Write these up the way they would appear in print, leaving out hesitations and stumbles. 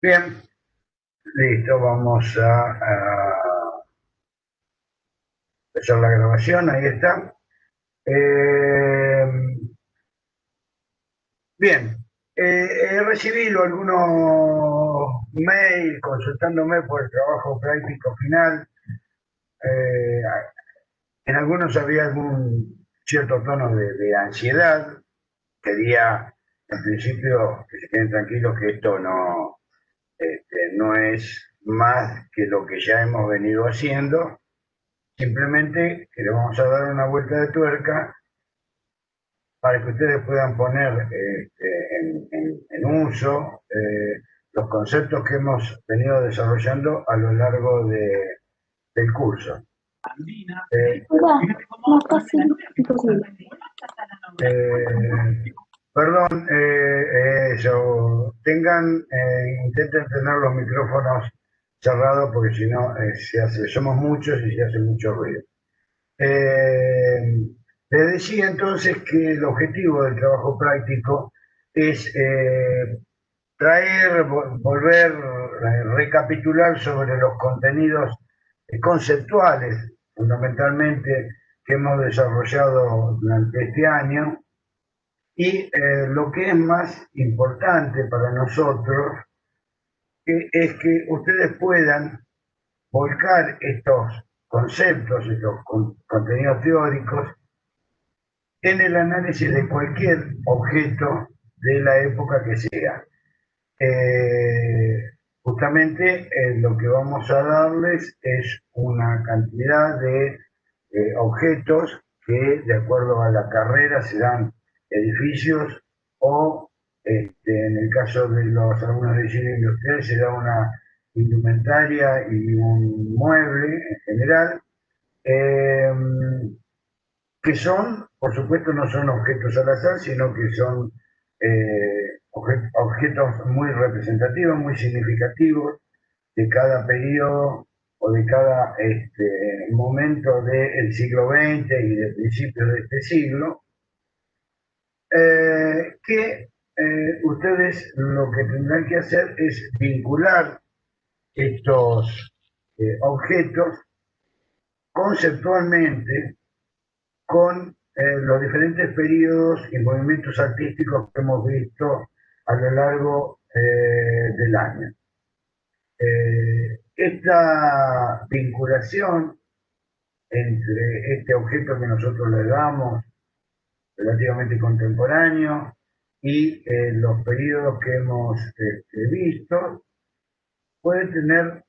Bien, listo, vamos a empezar la grabación, ahí está. Eh, bien, he recibido algunos mails consultándome por el trabajo práctico final. Eh, en algunos había algún cierto tono de ansiedad. Quería, en principio, que se queden tranquilos que esto no es más que lo que ya hemos venido haciendo. Simplemente que le vamos a dar una vuelta de tuerca para que ustedes puedan poner en uso los conceptos que hemos venido desarrollando a lo largo del curso. Hola, más fácil imposible. Eh, perdón, intenten tener los micrófonos cerrados porque si no somos muchos y se hace mucho ruido. Eh, Les decía entonces que el objetivo del trabajo práctico es volver, recapitular sobre los contenidos conceptuales, fundamentalmente, que hemos desarrollado durante este año, y lo que es más importante para nosotros es que ustedes puedan volcar estos conceptos, estos contenidos teóricos, en el análisis de cualquier objeto de la época que sea. Justamente lo que vamos a darles es una cantidad de objetos que, de acuerdo a la carrera, serán edificios o, en el caso de los alumnos de diseño industrial, será una indumentaria y un mueble en general. Eh, que son, por supuesto, no son objetos al azar, sino que son objetos muy representativos, muy significativos de cada periodo o de cada momento del siglo XX y de principios de este siglo, que ustedes lo que tendrán que hacer es vincular estos objetos conceptualmente con los diferentes periodos y movimientos artísticos que hemos visto a lo largo del año. Esta vinculación entre este objeto que nosotros le damos, relativamente contemporáneo, y los periodos que hemos visto, puede tener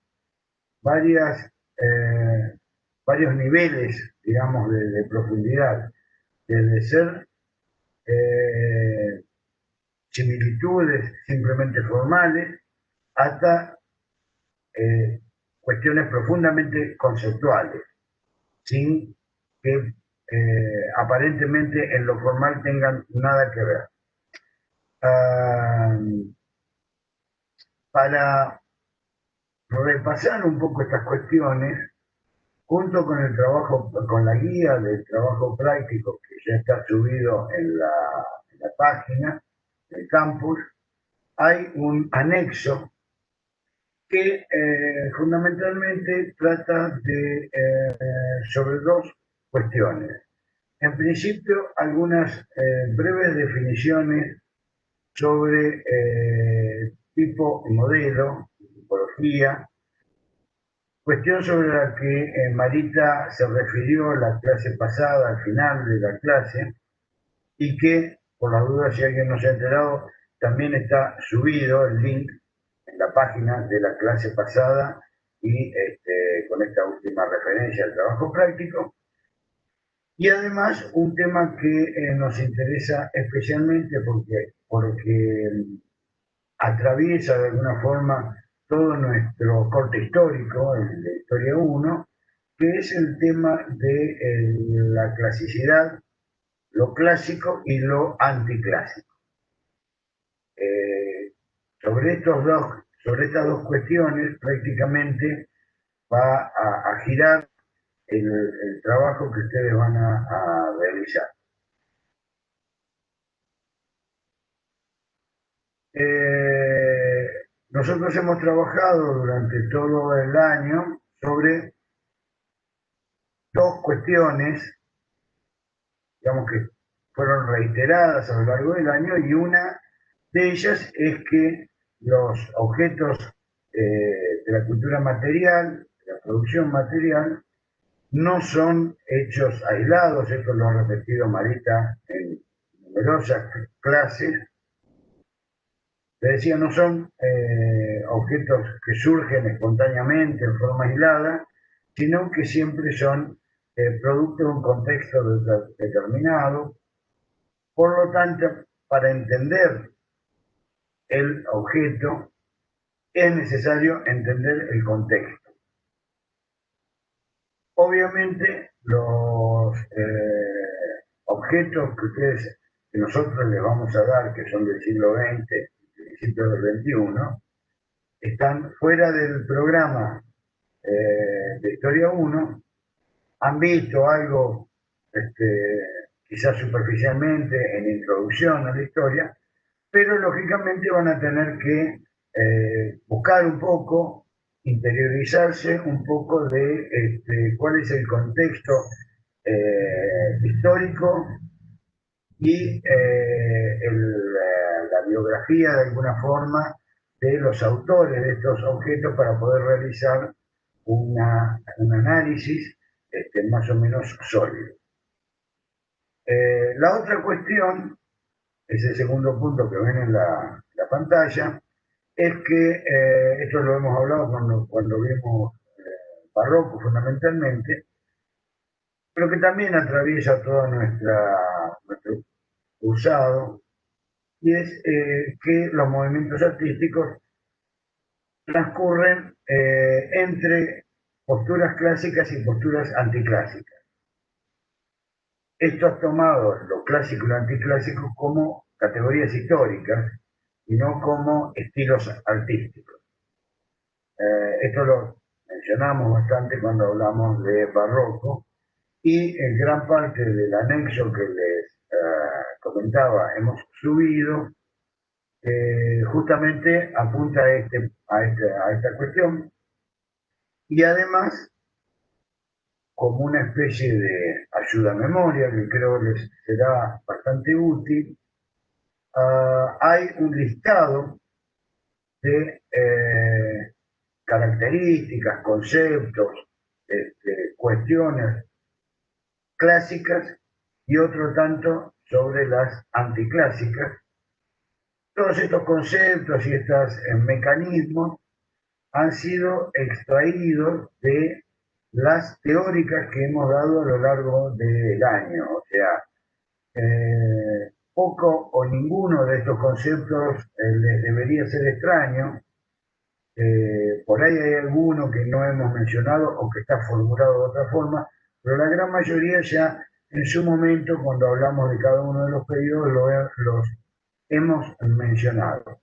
varias, eh, varios niveles, digamos, de profundidad, desde ser eh, similitudes simplemente formales hasta cuestiones profundamente conceptuales, sin que aparentemente en lo formal tengan nada que ver. Para repasar un poco estas cuestiones, junto con el trabajo, con la guía del trabajo práctico que ya está subido en la página del campus, hay un anexo que fundamentalmente trata sobre dos cuestiones. En principio, algunas breves definiciones sobre tipo y modelo, tipología, cuestión sobre la que Marita se refirió la clase pasada, al final de la clase, y que, por las dudas, si alguien no se ha enterado, también está subido el link en la página de la clase pasada y con esta última referencia al trabajo práctico. Y además un tema que nos interesa especialmente porque atraviesa de alguna forma todo nuestro corte histórico, el de Historia 1, que es el tema de la clasicidad, lo clásico y lo anticlásico. Eh, sobre estas dos cuestiones prácticamente va a girar el trabajo que ustedes van a realizar. nosotros hemos trabajado durante todo el año sobre dos cuestiones, digamos que fueron reiteradas a lo largo del año, y una de ellas es que los objetos de la cultura material, de la producción material, no son hechos aislados. Esto lo ha repetido Marita en numerosas clases. Te decía, no son objetos que surgen espontáneamente en forma aislada, sino que siempre son producto de un contexto determinado. Por lo tanto, para entender el objeto es necesario entender el contexto. Obviamente, los objetos que nosotros les vamos a dar, que son del siglo XX, principios del XXI, están fuera del programa de Historia 1, han visto algo, quizás superficialmente, en introducción a la historia, pero lógicamente van a tener que buscar un poco, interiorizarse un poco de cuál es el contexto histórico y la biografía de alguna forma de los autores de estos objetos para poder realizar un análisis más o menos sólido. La otra cuestión, es el segundo punto que ven en la pantalla, es que esto lo hemos hablado cuando vimos barroco fundamentalmente, pero que también atraviesa todo nuestro cursado, y es que los movimientos artísticos transcurren entre posturas clásicas y posturas anticlásicas. Esto ha tomado lo clásico y lo anticlásico como categorías históricas y no como estilos artísticos. Esto lo mencionamos bastante cuando hablamos de barroco, y en gran parte del anexo que les comentaba hemos subido, justamente apunta a esta cuestión, y además, como una especie de ayuda a memoria que creo les será bastante útil, hay un listado de características, conceptos, cuestiones clásicas y otro tanto sobre las anticlásicas. Todos estos conceptos y estos mecanismos han sido extraídos de las teóricas que hemos dado a lo largo del año. O sea, poco o ninguno de estos conceptos les debería ser extraño. Por ahí hay alguno que no hemos mencionado o que está formulado de otra forma, pero la gran mayoría ya en su momento, cuando hablamos de cada uno de los periodos, los hemos mencionado.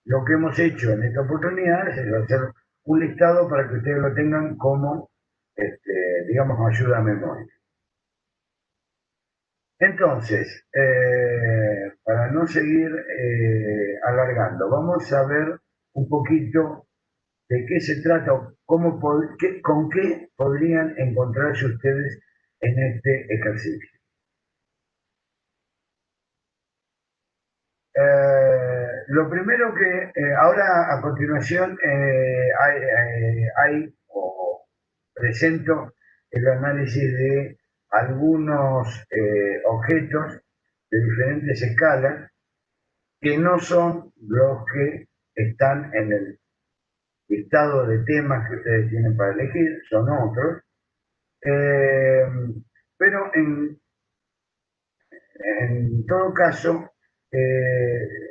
Lo que hemos hecho en esta oportunidad es hacer un listado para que ustedes lo tengan como, digamos, ayuda a memoria. Entonces, para no seguir alargando, vamos a ver un poquito de qué se trata o con qué podrían encontrarse ustedes en este ejercicio. Lo primero que ahora a continuación presento el análisis de algunos objetos de diferentes escalas que no son los que están en el listado de temas que ustedes tienen para elegir, son otros, pero en todo caso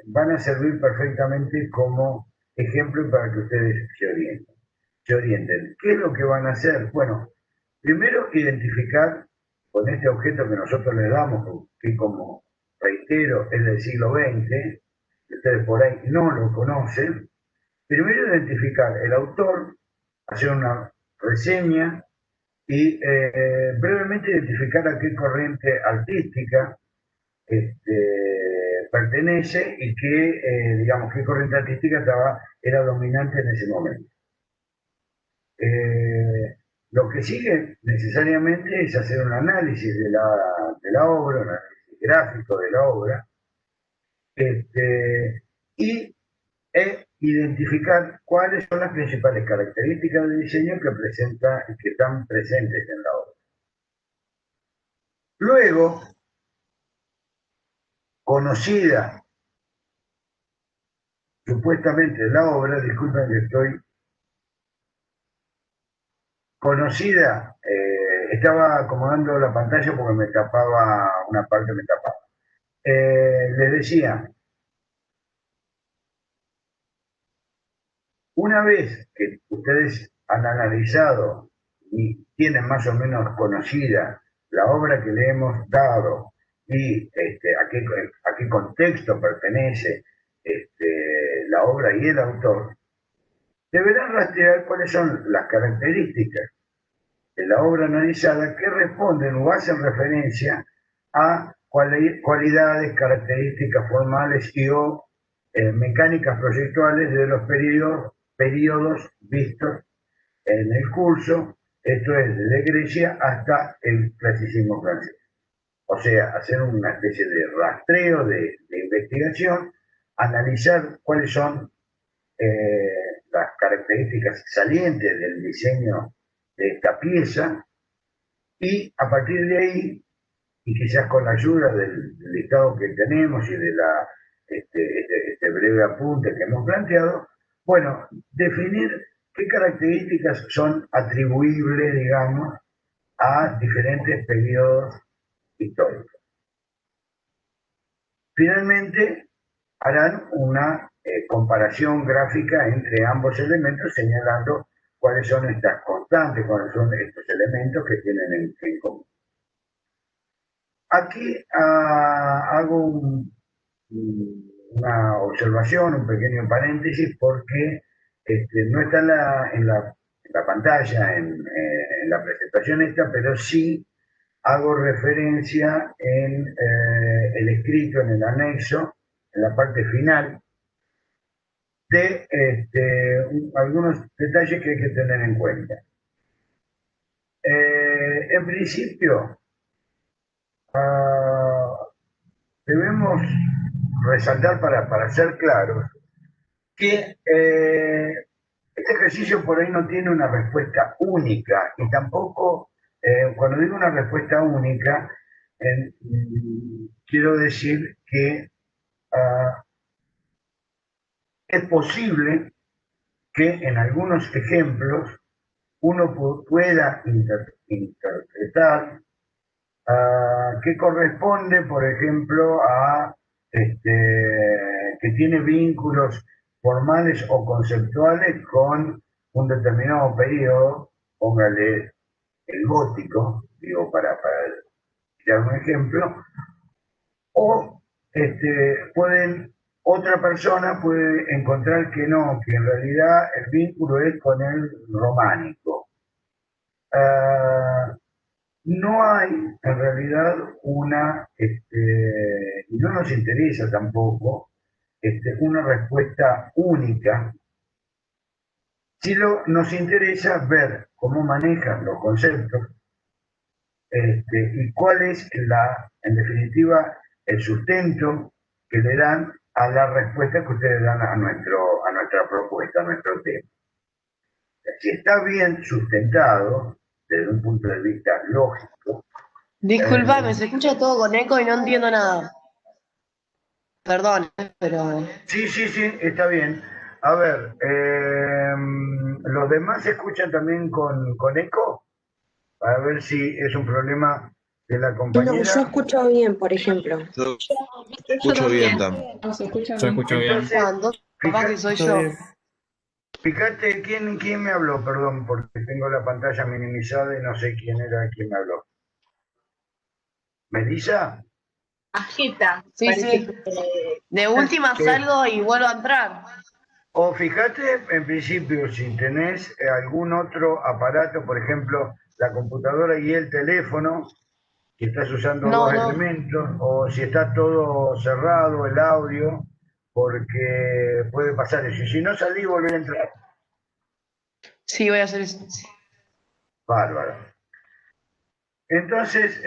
van a servir perfectamente como ejemplo para que ustedes se orienten. ¿Qué es lo que van a hacer? Bueno, primero identificar con este objeto que nosotros le damos, que como reitero es del siglo XX, ustedes por ahí no lo conocen. Primero identificar el autor, hacer una reseña y brevemente identificar a qué corriente artística pertenece y qué, digamos, qué corriente artística era dominante en ese momento. Lo que sigue necesariamente es hacer un análisis de la obra, un análisis gráfico de la obra, y identificar cuáles son las principales características de diseño que están presentes en la obra. Luego, conocida supuestamente la obra, disculpen que estoy conocida, estaba acomodando la pantalla porque me tapaba, una parte me tapaba. Les decía, una vez que ustedes han analizado y tienen más o menos conocida la obra que le hemos dado y a qué contexto pertenece la obra y el autor, deberán rastrear cuáles son las características de la obra analizada que responden o hacen referencia a cualidades, características formales y o mecánicas proyectuales de los periodos vistos en el curso, esto es desde Grecia hasta el clasicismo francés. O sea, hacer una especie de rastreo de investigación, analizar cuáles son las características salientes del diseño de esta pieza y a partir de ahí, y quizás con la ayuda del listado que tenemos y de este breve apunte que hemos planteado, bueno, definir qué características son atribuibles, digamos, a diferentes periodos históricos. Finalmente, harán una comparación gráfica entre ambos elementos, señalando cuáles son estas constantes, cuáles son estos elementos que tienen en común. Aquí hago una observación, un pequeño paréntesis, porque no está en la pantalla, en la presentación esta, pero sí hago referencia en el escrito, en el anexo, en la parte final, de algunos detalles que hay que tener en cuenta. En principio, debemos resaltar para ser claros que este ejercicio por ahí no tiene una respuesta única y tampoco, cuando digo una respuesta única, quiero decir que es posible que en algunos ejemplos uno pueda interpretar que corresponde, por ejemplo, a que tiene vínculos formales o conceptuales con un determinado periodo, póngale el gótico, digo, para dar un ejemplo, o otra persona puede encontrar que no, que en realidad el vínculo es con el románico. No hay en realidad y no nos interesa tampoco, una respuesta única. Sí nos interesa ver cómo manejan los conceptos y cuál es en definitiva, el sustento que le dan a la respuesta que ustedes dan a nuestra propuesta, a nuestro tema. Si está bien sustentado desde un punto de vista lógico. Disculpame, se escucha todo con eco y no entiendo nada. Perdón, pero... Sí, está bien. A ver, ¿los demás se escuchan también con eco? A ver si es un problema de la compañera. No, yo escucho bien, por ejemplo. Yo escucho bien también. Se escucha Se escucha bien. Entonces, Capaz que soy yo. fíjate quién me habló, perdón, porque tengo la pantalla minimizada y no sé quién era quien me habló. ¿Melissa? Agita. Sí, sí. De última salgo y vuelvo a entrar. O fíjate, en principio, si tenés algún otro aparato, por ejemplo, la computadora y el teléfono, si estás usando No, dos no. elementos o si está todo cerrado el audio, porque puede pasar eso. Y si no salí, volver a entrar. Sí, voy a hacer eso. Bárbaro. Entonces,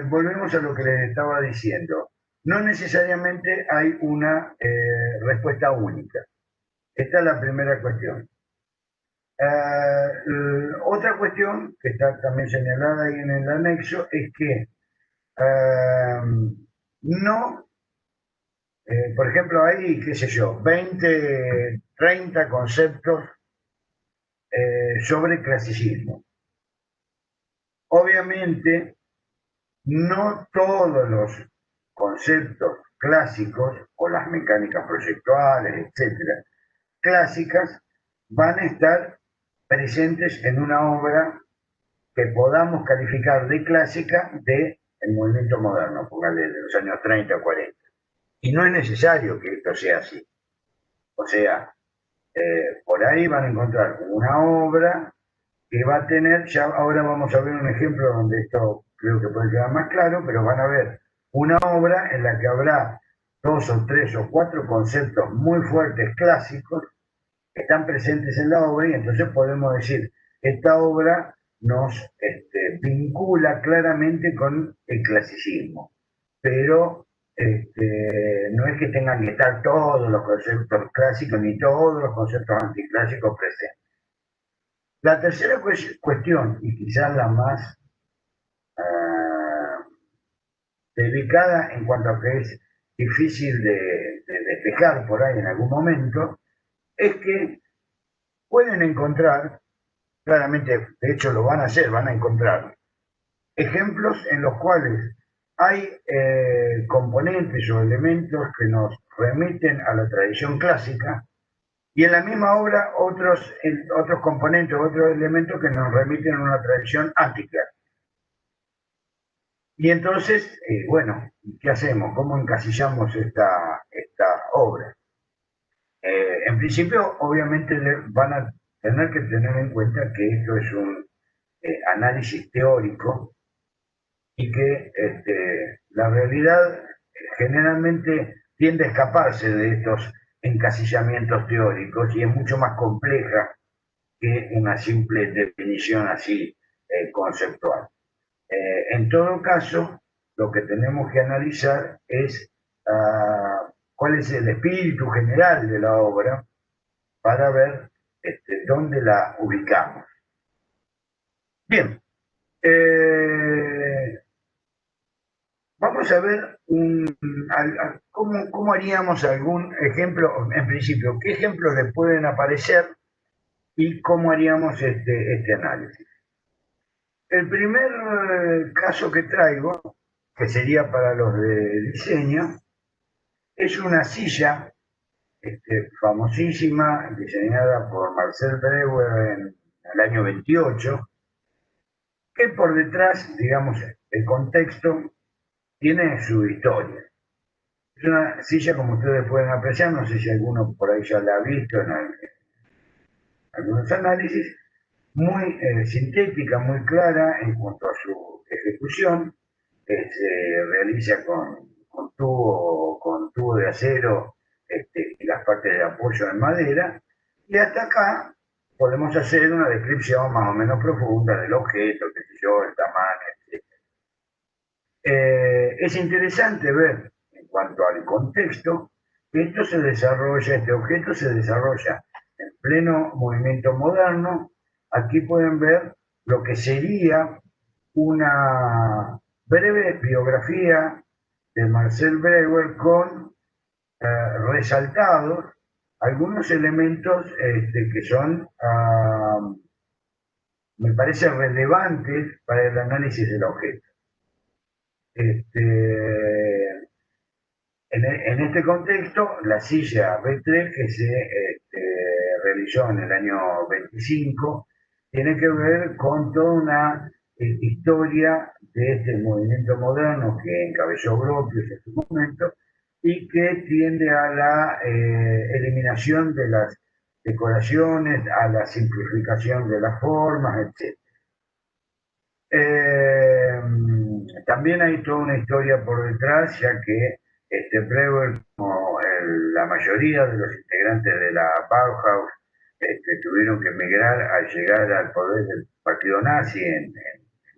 volvemos a lo que les estaba diciendo. No necesariamente hay una respuesta única. Esta es la primera cuestión. Otra cuestión que está también señalada ahí en el anexo es que no, por ejemplo, hay, qué sé yo, 20, 30 conceptos sobre clasicismo. Obviamente, no todos los conceptos clásicos o las mecánicas proyectuales, etcétera, clásicas, van a estar presentes en una obra que podamos calificar de clásica del movimiento moderno, póngale de los años 30 o 40. Y no es necesario que esto sea así. O sea, por ahí van a encontrar una obra que va a tener, ya ahora vamos a ver un ejemplo donde esto creo que puede quedar más claro, pero van a ver una obra en la que habrá 2 o 3 o 4 conceptos muy fuertes clásicos que están presentes en la obra y entonces podemos decir, esta obra nos vincula claramente con el clasicismo, pero no es que tengan que estar todos los conceptos clásicos ni todos los conceptos anticlásicos presentes. La tercera cuestión, y quizás la más delicada en cuanto a que es difícil de despejar por ahí en algún momento, es que pueden encontrar, claramente, de hecho lo van a hacer, van a encontrar ejemplos en los cuales hay componentes o elementos que nos remiten a la tradición clásica y en la misma obra otros componentes, otros elementos que nos remiten a una tradición anticlásica. Y entonces, bueno, ¿qué hacemos? ¿Cómo encasillamos esta obra? En principio, obviamente van a tener que tener en cuenta que esto es un análisis teórico y que la realidad generalmente tiende a escaparse de estos encasillamientos teóricos y es mucho más compleja que una simple definición así conceptual. En todo caso, lo que tenemos que analizar es cuál es el espíritu general de la obra para ver dónde la ubicamos. Bien, vamos a ver cómo haríamos algún ejemplo, en principio, qué ejemplos le pueden aparecer y cómo haríamos este análisis. El primer caso que traigo, que sería para los de diseño, es una silla famosísima, diseñada por Marcel Breuer en el año 28, que por detrás, digamos, el contexto, tiene su historia. Es una silla, como ustedes pueden apreciar, no sé si alguno por ahí ya la ha visto en algunos análisis, muy sintética, muy clara en cuanto a su ejecución. Se realiza con tubo de acero y las partes de apoyo en madera. Y hasta acá podemos hacer una descripción más o menos profunda del objeto, qué sé yo, el tamaño, etc. Es interesante ver, en cuanto al contexto, que este objeto se desarrolla en pleno movimiento moderno. Aquí pueden ver lo que sería una breve biografía de Marcel Breuer con resaltados algunos elementos que son, me parece, relevantes para el análisis del objeto. En este contexto, la silla B3 que se realizó en el año 25 tiene que ver con toda una historia de este movimiento moderno que encabezó Gropius en su momento y que tiende a la eliminación de las decoraciones, a la simplificación de las formas, etc. también hay toda una historia por detrás, ya que Brewer, como la mayoría de los integrantes de la Bauhaus, tuvieron que emigrar al llegar al poder del partido nazi en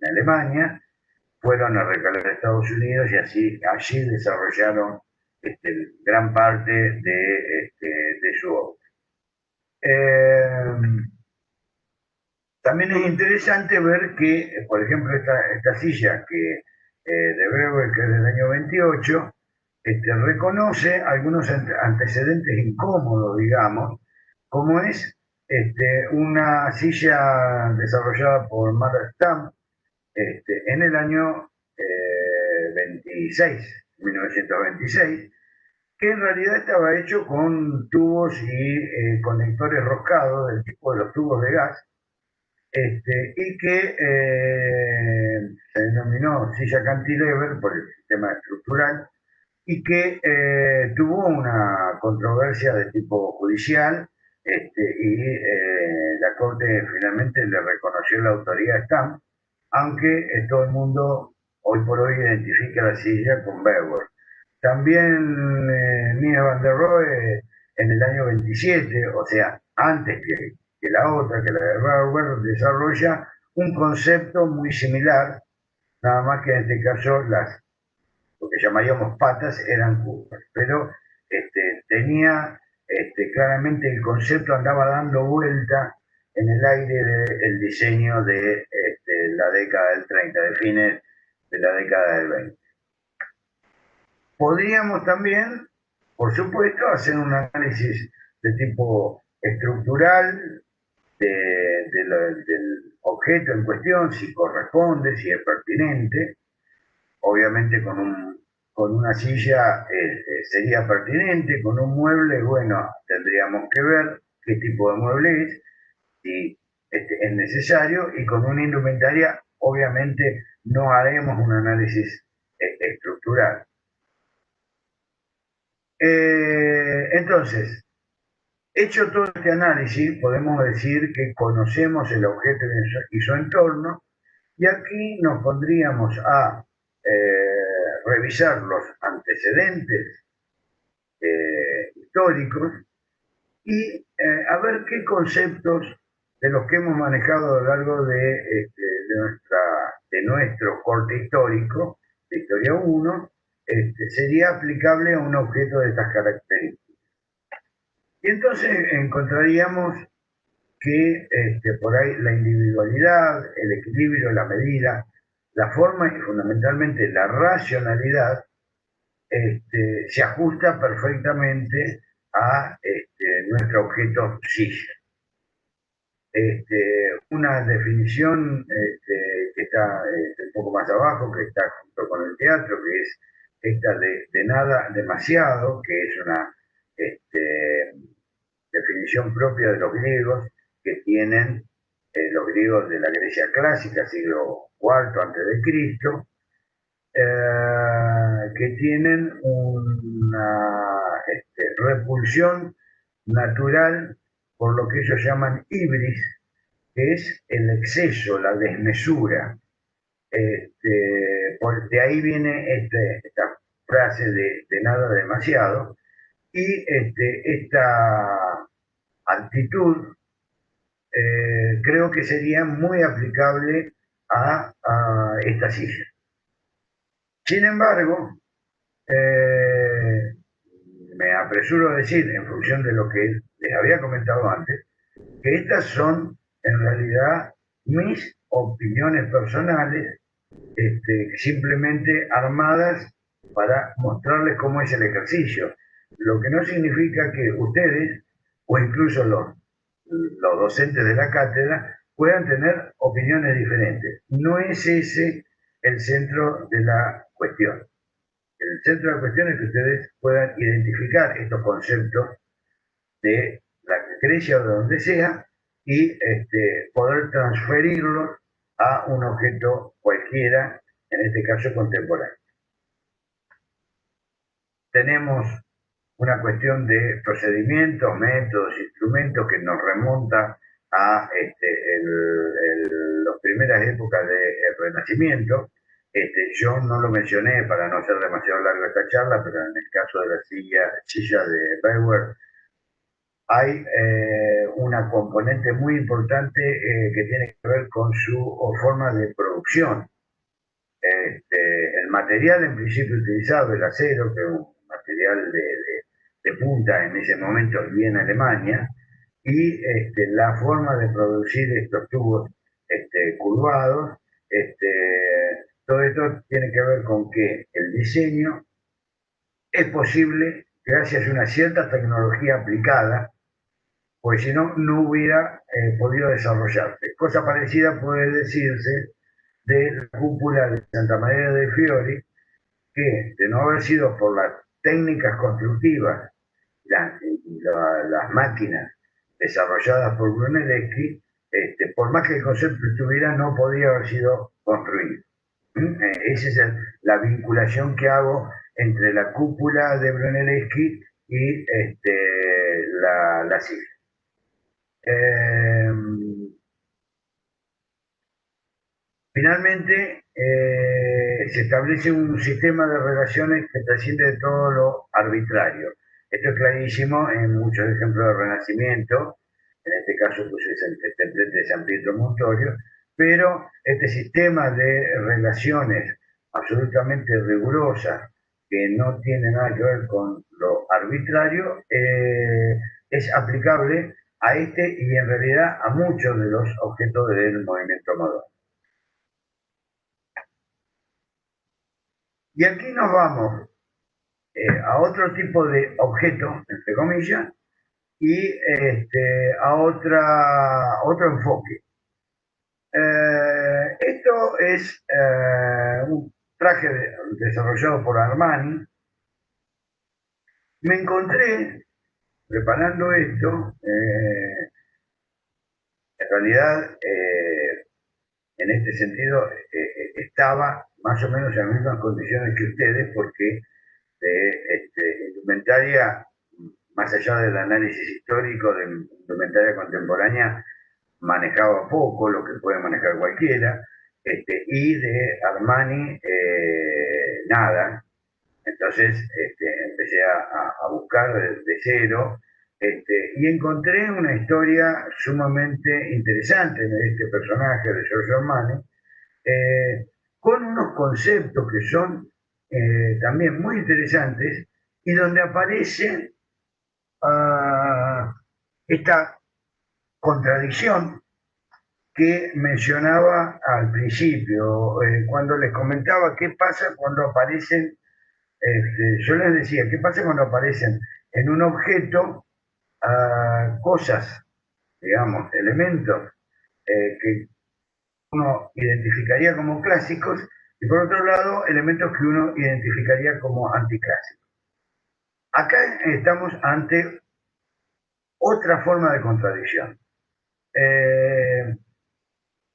Alemania, fueron a recalar a Estados Unidos y allí desarrollaron gran parte de su obra. También es interesante ver que, por ejemplo, esta silla de Brewer, que es del año 28, reconoce algunos antecedentes incómodos, digamos, como es una silla desarrollada por Mother Stamp en el año 1926, que en realidad estaba hecho con tubos y conectores roscados del tipo de los tubos de gas, y que se denominó silla cantilever por el sistema estructural, y que tuvo una controversia de tipo judicial, y la Corte finalmente le reconoció la autoría a Stamp, aunque todo el mundo hoy por hoy identifica la silla con Brewer. También Mies van der Rohe en el año 27, o sea, antes que la otra, que la de Brewer, desarrolla un concepto muy similar, nada más que en este caso lo que llamaríamos patas eran curvas, pero tenía claramente el concepto, andaba dando vuelta en el aire del diseño de la década del 30, de fines de la década del 20. Podríamos también, por supuesto, hacer un análisis de tipo estructural del objeto en cuestión, si corresponde, si es pertinente. Obviamente con una silla sería pertinente, con un mueble, bueno, tendríamos que ver qué tipo de mueble es, si es necesario, y con una indumentaria obviamente no haremos un análisis estructural. Entonces, hecho todo este análisis, podemos decir que conocemos el objeto y su entorno, y aquí nos pondríamos a revisar los antecedentes históricos y a ver qué conceptos de los que hemos manejado a lo largo de nuestro corte histórico, de Historia 1, sería aplicable a un objeto de estas características. Y entonces encontraríamos que por ahí la individualidad, el equilibrio, la medida, la forma y fundamentalmente la racionalidad se ajusta perfectamente a nuestro objeto silla. Una definición que está un poco más abajo, que está junto con el teatro, que es esta de nada demasiado, que es una definición propia de los griegos, que tienen los griegos de la Grecia clásica, siglo IV a.C., que tienen una repulsión natural por lo que ellos llaman ibris, que es el exceso, la desmesura. De ahí viene esta frase de nada demasiado, y esta actitud creo que sería muy aplicable a esta silla. Sin embargo, me apresuro a decir, en función de lo que les había comentado antes, que estas son en realidad mis opiniones personales, simplemente armadas para mostrarles cómo es el ejercicio. Lo que no significa que ustedes, o incluso los docentes de la cátedra, puedan tener opiniones diferentes. No es ese el centro de la cuestión. El centro de la cuestión es que ustedes puedan identificar estos conceptos de la Grecia o de donde sea y poder transferirlos a un objeto cualquiera, en este caso contemporáneo. Tenemos una cuestión de procedimientos, métodos, instrumentos que nos remonta a las primeras épocas del Renacimiento, Yo no lo mencioné para no hacer demasiado larga esta charla, pero en el caso de la silla de Beware, hay una componente muy importante que tiene que ver con su forma de producción. El material en principio utilizado, el acero, que es un material de punta en ese momento y en Alemania, y la forma de producir estos tubos curvados, todo esto tiene que ver con que el diseño es posible gracias a una cierta tecnología aplicada, pues si no, no hubiera podido desarrollarse. Cosa parecida puede decirse de la cúpula de Santa María de Fiori, que de no haber sido por las técnicas constructivas las máquinas desarrolladas por Brunelleschi, por más que el concepto estuviera, no podía haber sido construido. Esa es la vinculación que hago entre la cúpula de Brunelleschi y la silla. Finalmente, se establece un sistema de relaciones que trasciende de todo lo arbitrario. Esto es clarísimo en muchos ejemplos de Renacimiento, en este caso pues es el templete de San Pietro Montorio, pero este sistema de relaciones absolutamente rigurosas, que no tiene nada que ver con lo arbitrario, es aplicable a y en realidad a muchos de los objetos del movimiento moderno. Y aquí nos vamos a otro tipo de objeto, entre comillas, y a otro enfoque. Esto es un traje desarrollado por Armani. Me encontré, preparando esto, en realidad, en este sentido, estaba más o menos en las mismas condiciones que ustedes, porque indumentaria, más allá del análisis histórico de indumentaria contemporánea, manejaba poco, lo que puede manejar cualquiera, y de Armani nada. Entonces empecé a buscar de cero, y encontré una historia sumamente interesante de este personaje de Giorgio Armani, con unos conceptos que son también muy interesantes y donde aparece esta contradicción que mencionaba al principio, cuando les comentaba qué pasa cuando aparecen, yo les decía, qué pasa cuando aparecen en un objeto cosas, digamos, elementos que uno identificaría como clásicos y por otro lado elementos que uno identificaría como anticlásicos. Acá estamos ante otra forma de contradicción.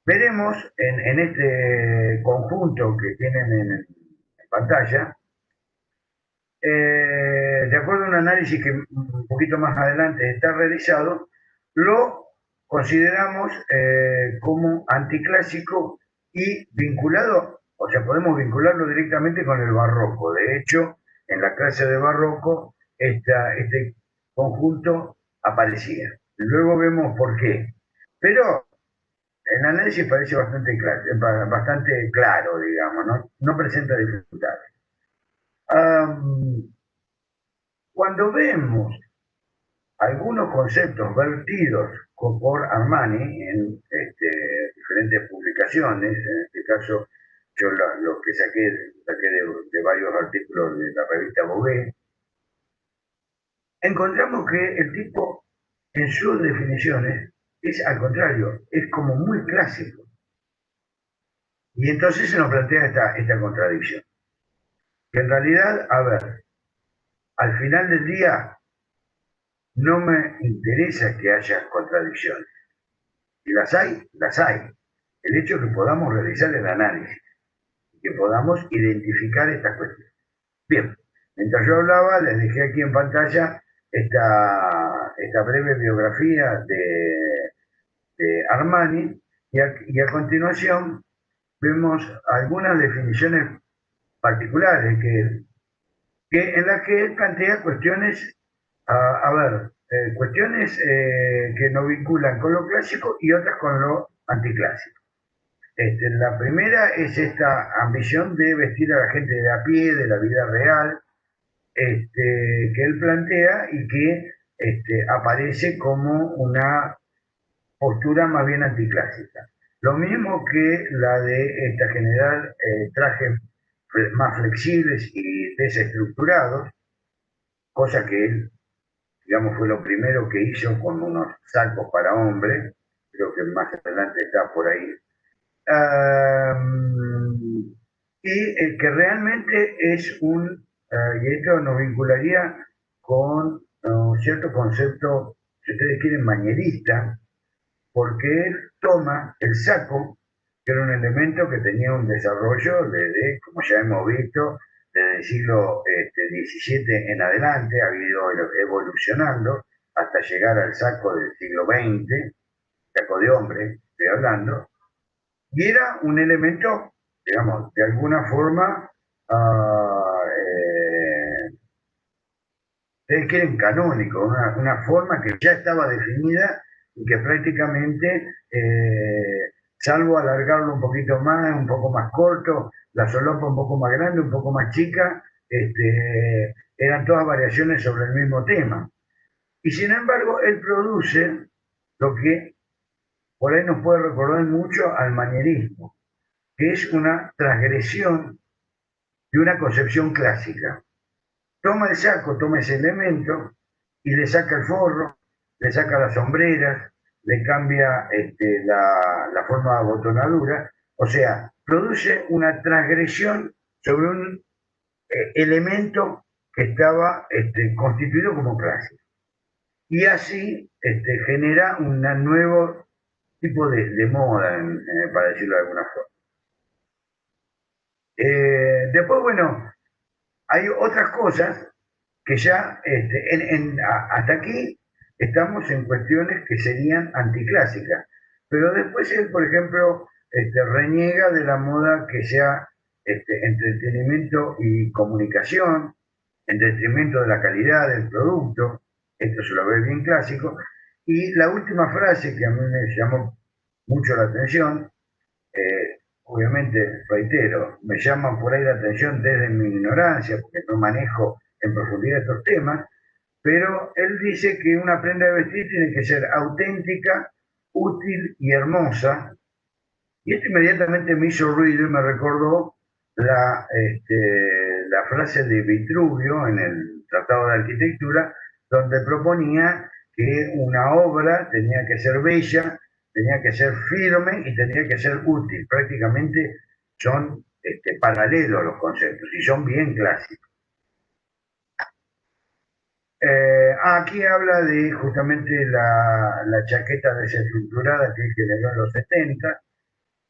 Veremos en este conjunto que tienen en pantalla, de acuerdo a un análisis que un poquito más adelante está realizado, lo consideramos como anticlásico y vinculado, o sea, podemos vincularlo directamente con el barroco. De hecho, en la clase de barroco este conjunto aparecía. Luego vemos por qué. Pero el análisis parece bastante claro, digamos, no presenta dificultades. Cuando vemos algunos conceptos vertidos por Armani en diferentes publicaciones, en este caso yo lo que saqué de varios artículos de la revista Vogue, encontramos que el tipo en sus definiciones es al contrario, es como muy clásico. Y entonces se nos plantea esta contradicción. Que en realidad, a ver, al final del día no me interesa que haya contradicciones. Si las hay, las hay. El hecho es que podamos realizar el análisis, que podamos identificar estas cuestiones. Bien, mientras yo hablaba, les dejé aquí en pantalla esta breve biografía de Armani, y a continuación vemos algunas definiciones particulares en las que él plantea cuestiones, cuestiones que nos vinculan con lo clásico y otras con lo anticlásico. La primera es esta ambición de vestir a la gente de a pie, de la vida real, que él plantea y que aparece como una postura más bien anticlásica. Lo mismo que la de generar trajes más flexibles y desestructurados, cosa que él, digamos, fue lo primero que hizo con unos sacos para hombres, creo que más adelante está por ahí. Y que realmente es y esto nos vincularía con un cierto concepto, si ustedes quieren, manierista, porque él toma el saco, que era un elemento que tenía un desarrollo desde, como ya hemos visto, desde el siglo XVII en adelante, ha ido evolucionando hasta llegar al saco del siglo XX, saco de hombre, estoy hablando, y era un elemento, digamos, de alguna forma, ustedes quieren canónico, una forma que ya estaba definida y que prácticamente, salvo alargarlo un poquito más, un poco más corto, la solapa un poco más grande, un poco más chica, eran todas variaciones sobre el mismo tema. Y sin embargo, él produce lo que por ahí nos puede recordar mucho al manierismo, que es una transgresión de una concepción clásica. Toma el saco, toma ese elemento y le saca el forro, le saca las sombreras, le cambia la forma de abotonadura, o sea, produce una transgresión sobre un elemento que estaba constituido como clásico. Y así genera un nuevo tipo de moda, para decirlo de alguna forma. Después, bueno, hay otras cosas que ya hasta aquí estamos en cuestiones que serían anticlásicas, pero después él, por ejemplo, reniega de la moda que sea entretenimiento y comunicación, en detrimento de la calidad del producto, esto se lo ve bien clásico, y la última frase que a mí me llamó mucho la atención, obviamente, reitero, me llama por ahí la atención desde mi ignorancia, porque no manejo en profundidad estos temas, pero él dice que una prenda de vestir tiene que ser auténtica, útil y hermosa, y esto inmediatamente me hizo ruido y me recordó la frase de Vitruvio en el Tratado de Arquitectura, donde proponía que una obra tenía que ser bella, tenía que ser firme y tenía que ser útil. Prácticamente son paralelos los conceptos y son bien clásicos. Aquí habla de justamente la chaqueta desestructurada que él generó en los 70,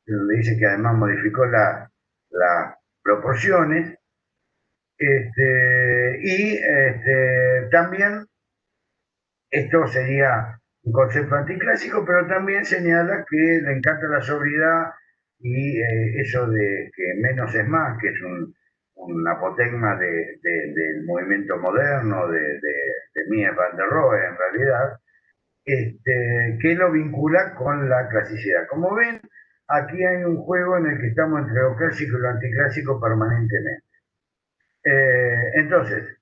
donde dice que además modificó las proporciones, y también esto sería un concepto anticlásico, pero también señala que le encanta la sobriedad y eso de que menos es más, que es un apotegma del movimiento moderno, de Mies van der Rohe en realidad, que lo vincula con la clasicidad. Como ven, aquí hay un juego en el que estamos entre lo clásico y lo anticlásico permanentemente. Entonces,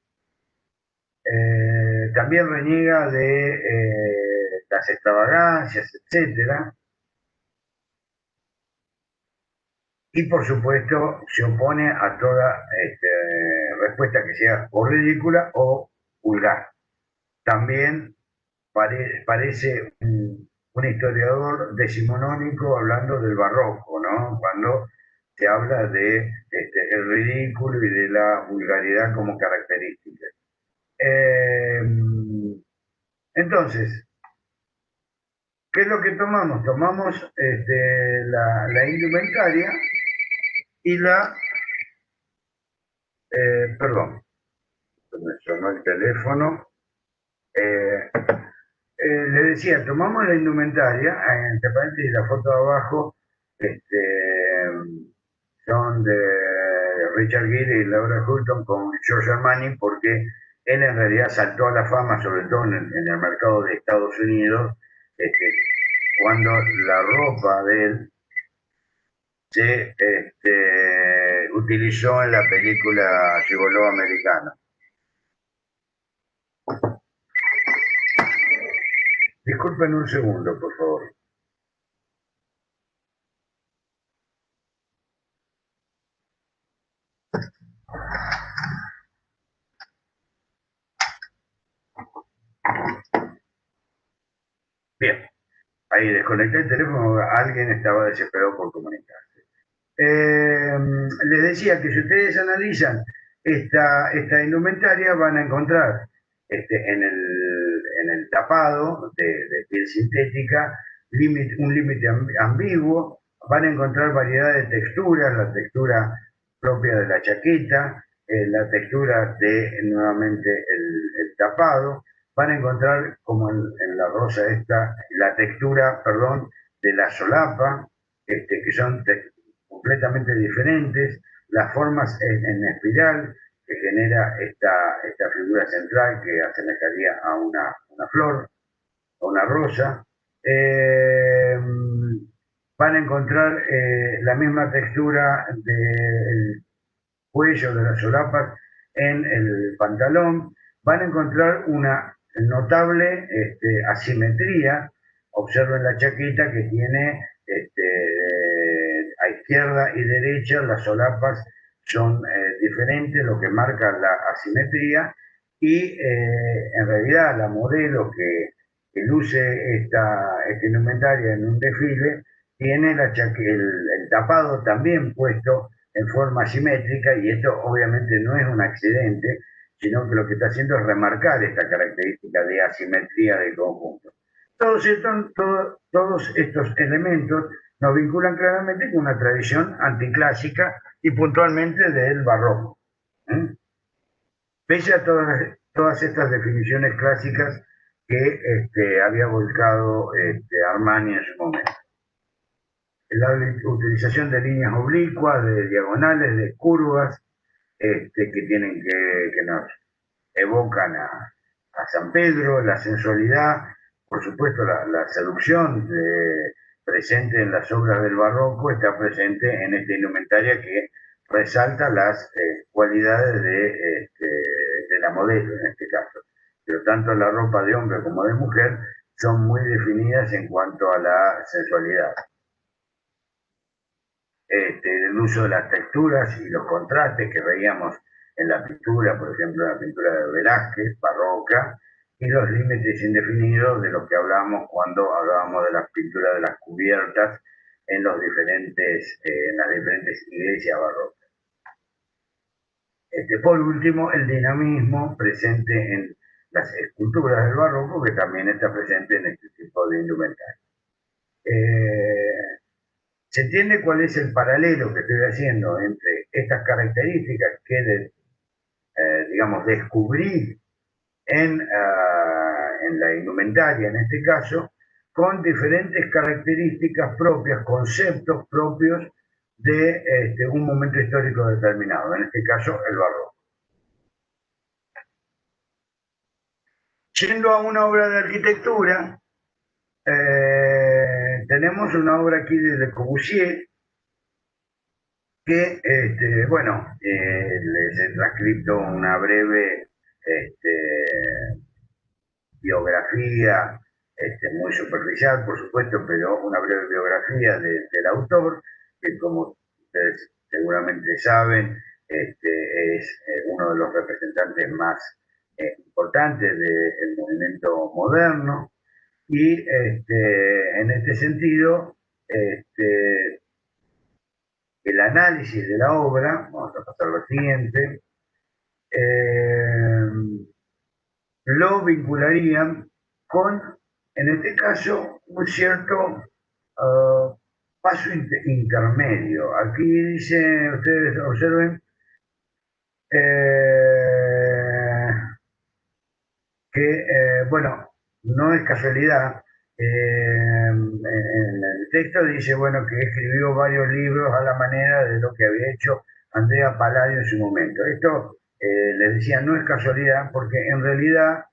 también reniega de las extravagancias, etcétera, y por supuesto se opone a toda respuesta que sea o ridícula o vulgar. También parece un historiador decimonónico hablando del barroco, ¿no? Cuando se habla de el ridículo y de la vulgaridad como características. Entonces, ¿qué es lo que tomamos? Tomamos la indumentaria y perdón, me sonó el teléfono. Le decía, tomamos la indumentaria, entre paréntesis la foto de abajo, de Richard Gere y Laura Houghton con George Armani, porque él en realidad saltó a la fama, sobre todo en el mercado de Estados Unidos, cuando la ropa de él se utilizó en la película Gigoló Americano. Disculpen un segundo, por favor. Bien, ahí desconecté el teléfono, alguien estaba desesperado por comunicarse. Les decía que si ustedes analizan esta indumentaria van a encontrar en el tapado de piel sintética un límite ambiguo, van a encontrar variedad de texturas, la textura propia de la chaqueta, la textura de nuevamente el tapado, van a encontrar como en la rosa esta, la textura, perdón, de la solapa, que son completamente diferentes, las formas en espiral que genera esta figura central que asemejaría a una flor, a una rosa. Van a encontrar la misma textura del cuello de las solapas en el pantalón. Van a encontrar una notable asimetría. Observen la chaqueta que tiene a izquierda y derecha, las solapas son diferentes, lo que marca la asimetría, y en realidad la modelo que luce esta indumentaria en un desfile tiene el tapado también puesto en forma simétrica, y esto obviamente no es un accidente, sino que lo que está haciendo es remarcar esta característica de asimetría del conjunto. Todos estos elementos nos vinculan claramente con una tradición anticlásica y puntualmente del barroco. Pese a todas estas definiciones clásicas que había volcado Armani en su momento. La utilización de líneas oblicuas, de diagonales, de curvas, que nos evocan a San Pedro, la sensualidad, por supuesto la seducción presente en las obras del barroco está presente en esta indumentaria que resalta las cualidades de la modelo en este caso. Pero tanto la ropa de hombre como de mujer son muy definidas en cuanto a la sensualidad. El uso de las texturas y los contrastes que veíamos en la pintura, por ejemplo, en la pintura de Velázquez, barroca, y los límites indefinidos de los que hablábamos cuando hablábamos de las pinturas de las cubiertas en las diferentes iglesias barrocas. Por último, el dinamismo presente en las esculturas del barroco, que también está presente en este tipo de indumentaria. ¿Se entiende cuál es el paralelo que estoy haciendo entre estas características que, digamos, descubrí en la indumentaria, en este caso, con diferentes características propias, conceptos propios de un momento histórico determinado, en este caso el barroco? Yendo a una obra de arquitectura, tenemos una obra aquí de Le Corbusier que, les he transcrito una breve biografía, muy superficial, por supuesto, pero una breve biografía del autor, que como ustedes seguramente saben, es uno de los representantes más importantes del movimiento moderno, y en este sentido, el análisis de la obra, vamos a pasar a lo siguiente, lo vincularían con, en este caso, un cierto paso intermedio. Aquí dice, ustedes observen, que, bueno, no es casualidad en el texto dice, bueno, que escribió varios libros a la manera de lo que había hecho Andrea Palladio en su momento. Esto, les decía, no es casualidad, porque en realidad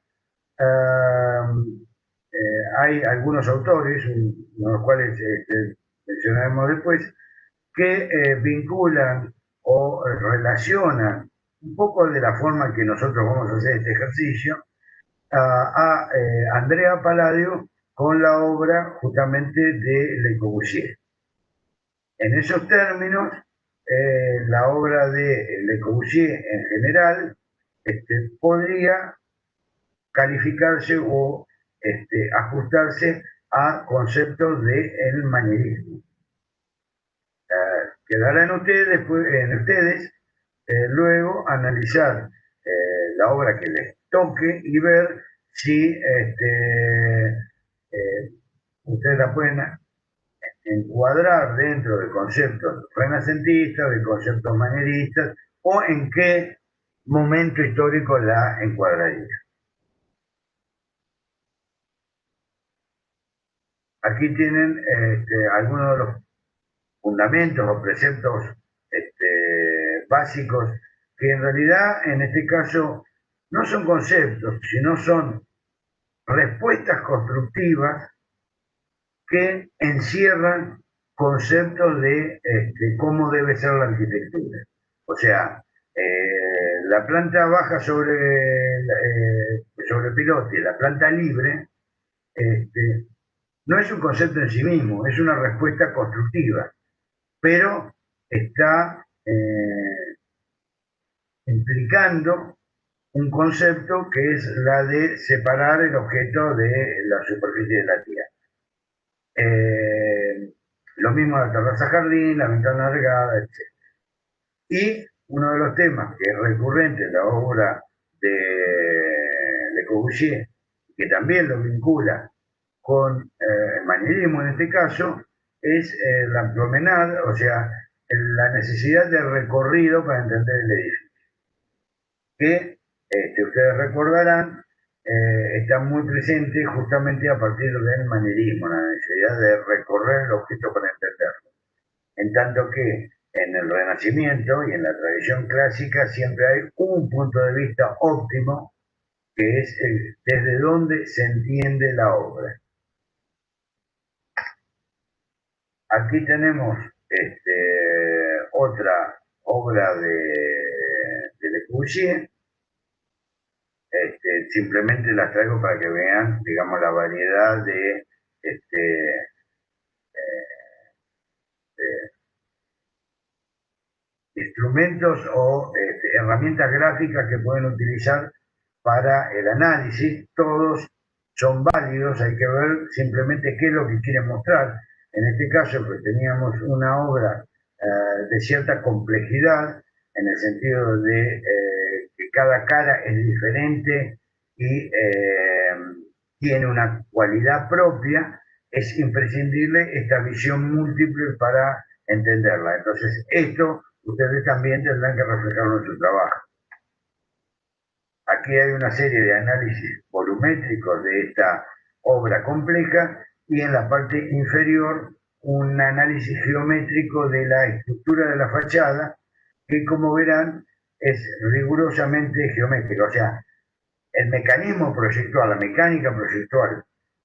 hay algunos autores, uno de los cuales mencionaremos después, que vinculan o relacionan un poco de la forma que nosotros vamos a hacer este ejercicio a Andrea Palladio con la obra justamente de Le Corbusier. En esos términos, la obra de Le Corbusier en general podría calificarse o ajustarse a conceptos del manierismo. Quedará en ustedes luego analizar la obra que les toque y ver si ustedes la pueden encuadrar dentro de conceptos renacentistas, de conceptos manieristas, o en qué momento histórico la encuadraría. Aquí tienen algunos de los fundamentos o preceptos básicos que en realidad en este caso no son conceptos, sino son respuestas constructivas que encierran conceptos de cómo debe ser la arquitectura. O sea, la planta baja sobre pilote, la planta libre, no es un concepto en sí mismo, es una respuesta constructiva, pero está implicando un concepto que es la de separar el objeto de la superficie de la tierra. Lo mismo la terraza jardín, la ventana alargada, etc. Y uno de los temas que es recurrente en la obra de Le Corbusier, que también lo vincula con el manierismo en este caso, es la promenade, o sea, la necesidad de recorrido para entender el edificio. Que ustedes recordarán, está muy presente justamente a partir del manierismo, la necesidad de recorrer el objeto para entenderlo. En tanto que en el Renacimiento y en la tradición clásica siempre hay un punto de vista óptimo, que es desde donde se entiende la obra. Aquí tenemos otra obra de Le Corbusier. Simplemente las traigo para que vean, digamos, la variedad de instrumentos o herramientas gráficas que pueden utilizar para el análisis. Todos son válidos, hay que ver simplemente qué es lo que quieren mostrar. En este caso, pues teníamos una obra de cierta complejidad, en el sentido de que cada cara es diferente y tiene una cualidad propia. Es imprescindible esta visión múltiple para entenderla. Entonces, esto ustedes también tendrán que reflejarlo en su trabajo. Aquí hay una serie de análisis volumétricos de esta obra compleja y en la parte inferior un análisis geométrico de la estructura de la fachada, que como verán es rigurosamente geométrica. O sea, el mecanismo proyectual, la mecánica proyectual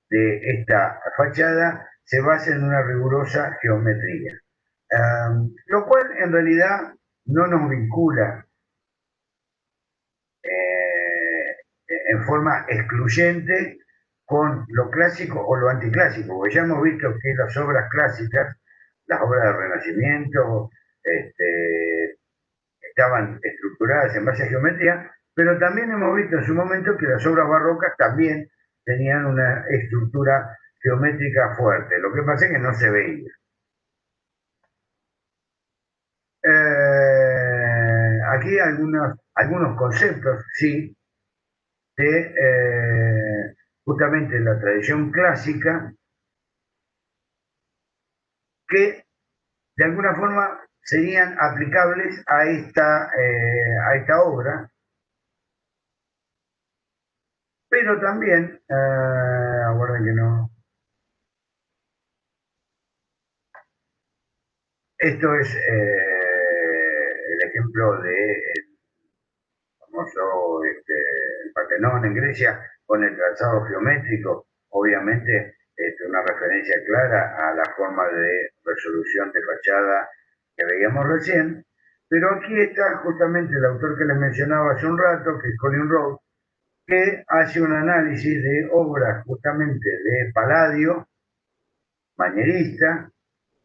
de esta fachada se basa en una rigurosa geometría. Lo cual en realidad no nos vincula en forma excluyente con lo clásico o lo anticlásico, porque ya hemos visto que las obras clásicas, las obras del Renacimiento, estaban estructuradas en base a geometría, pero también hemos visto en su momento que las obras barrocas también tenían una estructura geométrica fuerte. Lo que pasa es que no se veía. Aquí algunos conceptos, sí, de justamente la tradición clásica, que de alguna forma serían aplicables a esta obra, pero también, aguarden que no Esto es el ejemplo de famoso el Partenón en Grecia, con el trazado geométrico, obviamente una referencia clara a la forma de resolución de fachada que veíamos recién, pero aquí está justamente el autor que les mencionaba hace un rato, que es Colin Road, que hace un análisis de obras justamente de Palladio, manierista.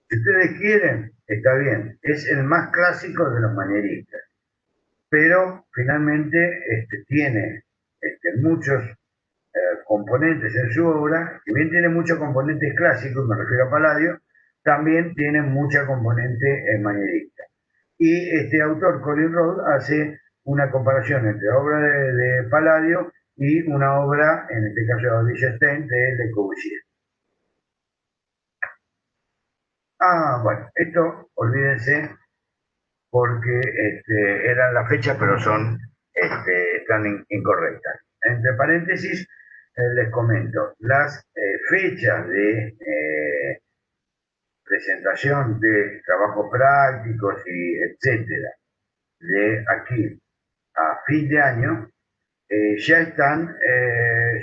Si ustedes quieren, está bien, es el más clásico de los manieristas, pero finalmente tiene muchos componentes en su obra. Si bien tiene muchos componentes clásicos, me refiero a Palladio, también tiene mucha componente manierista. Y este autor, Colin Road, hace una comparación entre la obra de Palladio y una obra, en este caso de Odile Stein, de Le Corbusier. Bueno, esto, olvídense, porque eran las fechas, pero están incorrectas. Entre paréntesis, les comento, las fechas de presentación de trabajos prácticos y etcétera, de aquí a fin de año, ya están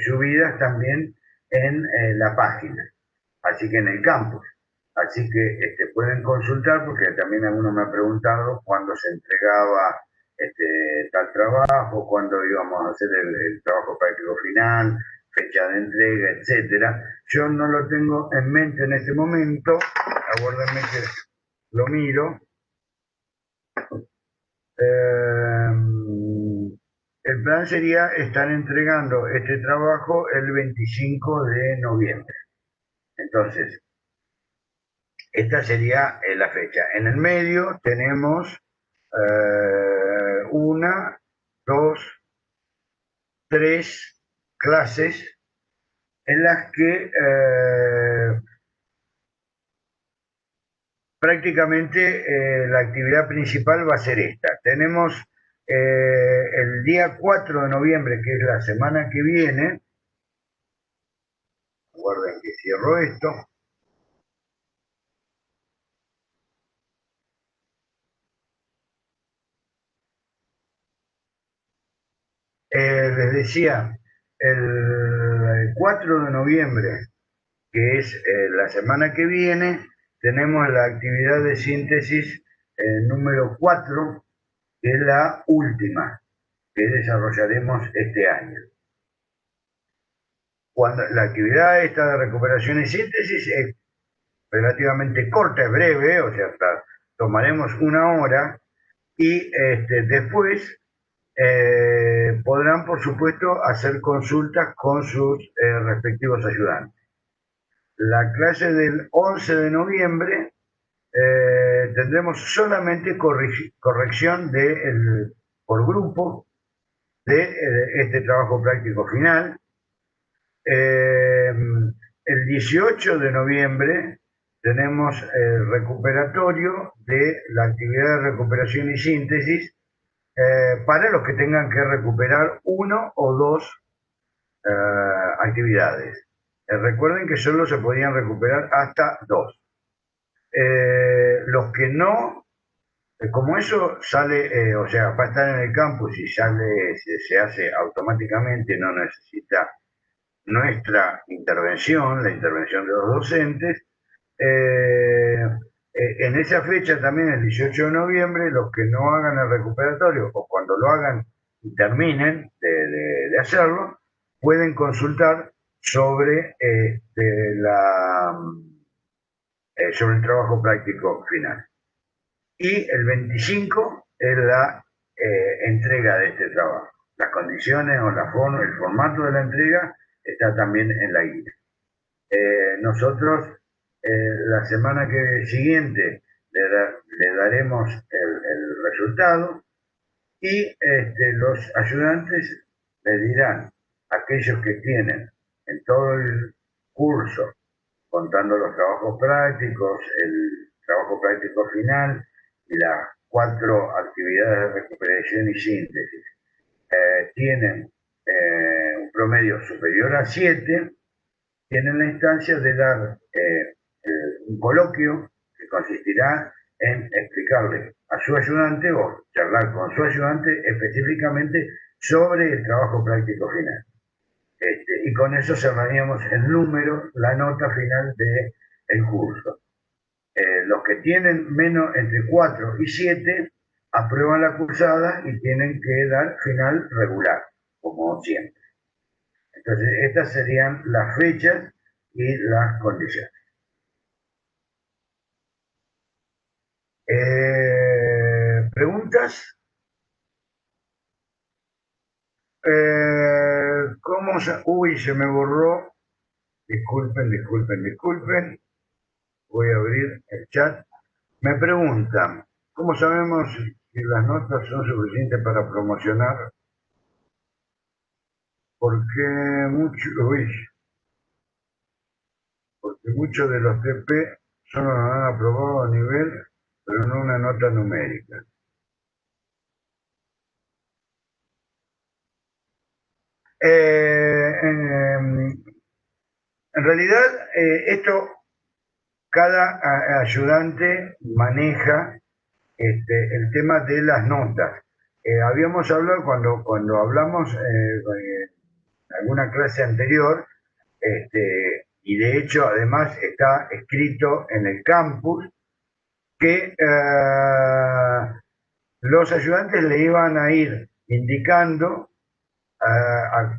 subidas también en la página, así que en el campus. Así que pueden consultar, porque también algunos me han preguntado cuándo se entregaba tal trabajo, cuándo íbamos a hacer el trabajo práctico final, fecha de entrega, etcétera. Yo no lo tengo en mente en este momento, aguárdenme que lo miro. El plan sería estar entregando este trabajo el 25 de noviembre. Entonces, esta sería la fecha. En el medio tenemos 1, 2, 3 clases en las que prácticamente la actividad principal va a ser esta. Tenemos el día 4 de noviembre, que es la semana que viene. Guarden que cierro esto. Les decía, el 4 de noviembre, que es la semana que viene, tenemos la actividad de síntesis número 4, que es la última que desarrollaremos este año. Cuando la actividad esta de recuperación y síntesis es relativamente corta, es breve, o sea, tomaremos 1 hora y después podrán, por supuesto, hacer consultas con sus respectivos ayudantes. La clase del 11 de noviembre tendremos solamente corrección por grupo de este trabajo práctico final. El 18 de noviembre tenemos el recuperatorio de la actividad de recuperación y síntesis para los que tengan que recuperar 1 o 2 actividades. Recuerden que solo se podían recuperar hasta 2. Los que no, como eso sale, o sea, va a estar en el campus y se hace automáticamente, no necesita nuestra intervención, la intervención de los docentes. En esa fecha también, el 18 de noviembre, los que no hagan el recuperatorio o cuando lo hagan y terminen de hacerlo, pueden consultar sobre sobre el trabajo práctico final. Y el 25 es la entrega de este trabajo. Las condiciones o el formato de la entrega está también en la guía. Nosotros la semana siguiente le daremos el resultado y los ayudantes le dirán a aquellos que tienen en todo el curso, contando los trabajos prácticos, el trabajo práctico final y las 4 actividades de recuperación y síntesis, tienen un promedio superior a 7, tienen la instancia de dar un coloquio que consistirá en explicarle a su ayudante o charlar con su ayudante específicamente sobre el trabajo práctico final. Y con eso cerraríamos el número, la nota final del curso. Los que tienen menos entre 4 y 7 aprueban la cursada y tienen que dar final regular, como siempre. Entonces, estas serían las fechas y las condiciones. ¿Preguntas? ¿Cómo se... Uy, se me borró. Disculpen. Voy a abrir el chat. Me preguntan, ¿cómo sabemos si las notas son suficientes para promocionar? Porque muchos de los TP solo nos han aprobado a nivel, pero no una nota numérica. En realidad, esto cada ayudante maneja el tema de las notas. Habíamos hablado cuando hablamos en alguna clase anterior, y de hecho además está escrito en el campus, que los ayudantes le iban a ir indicando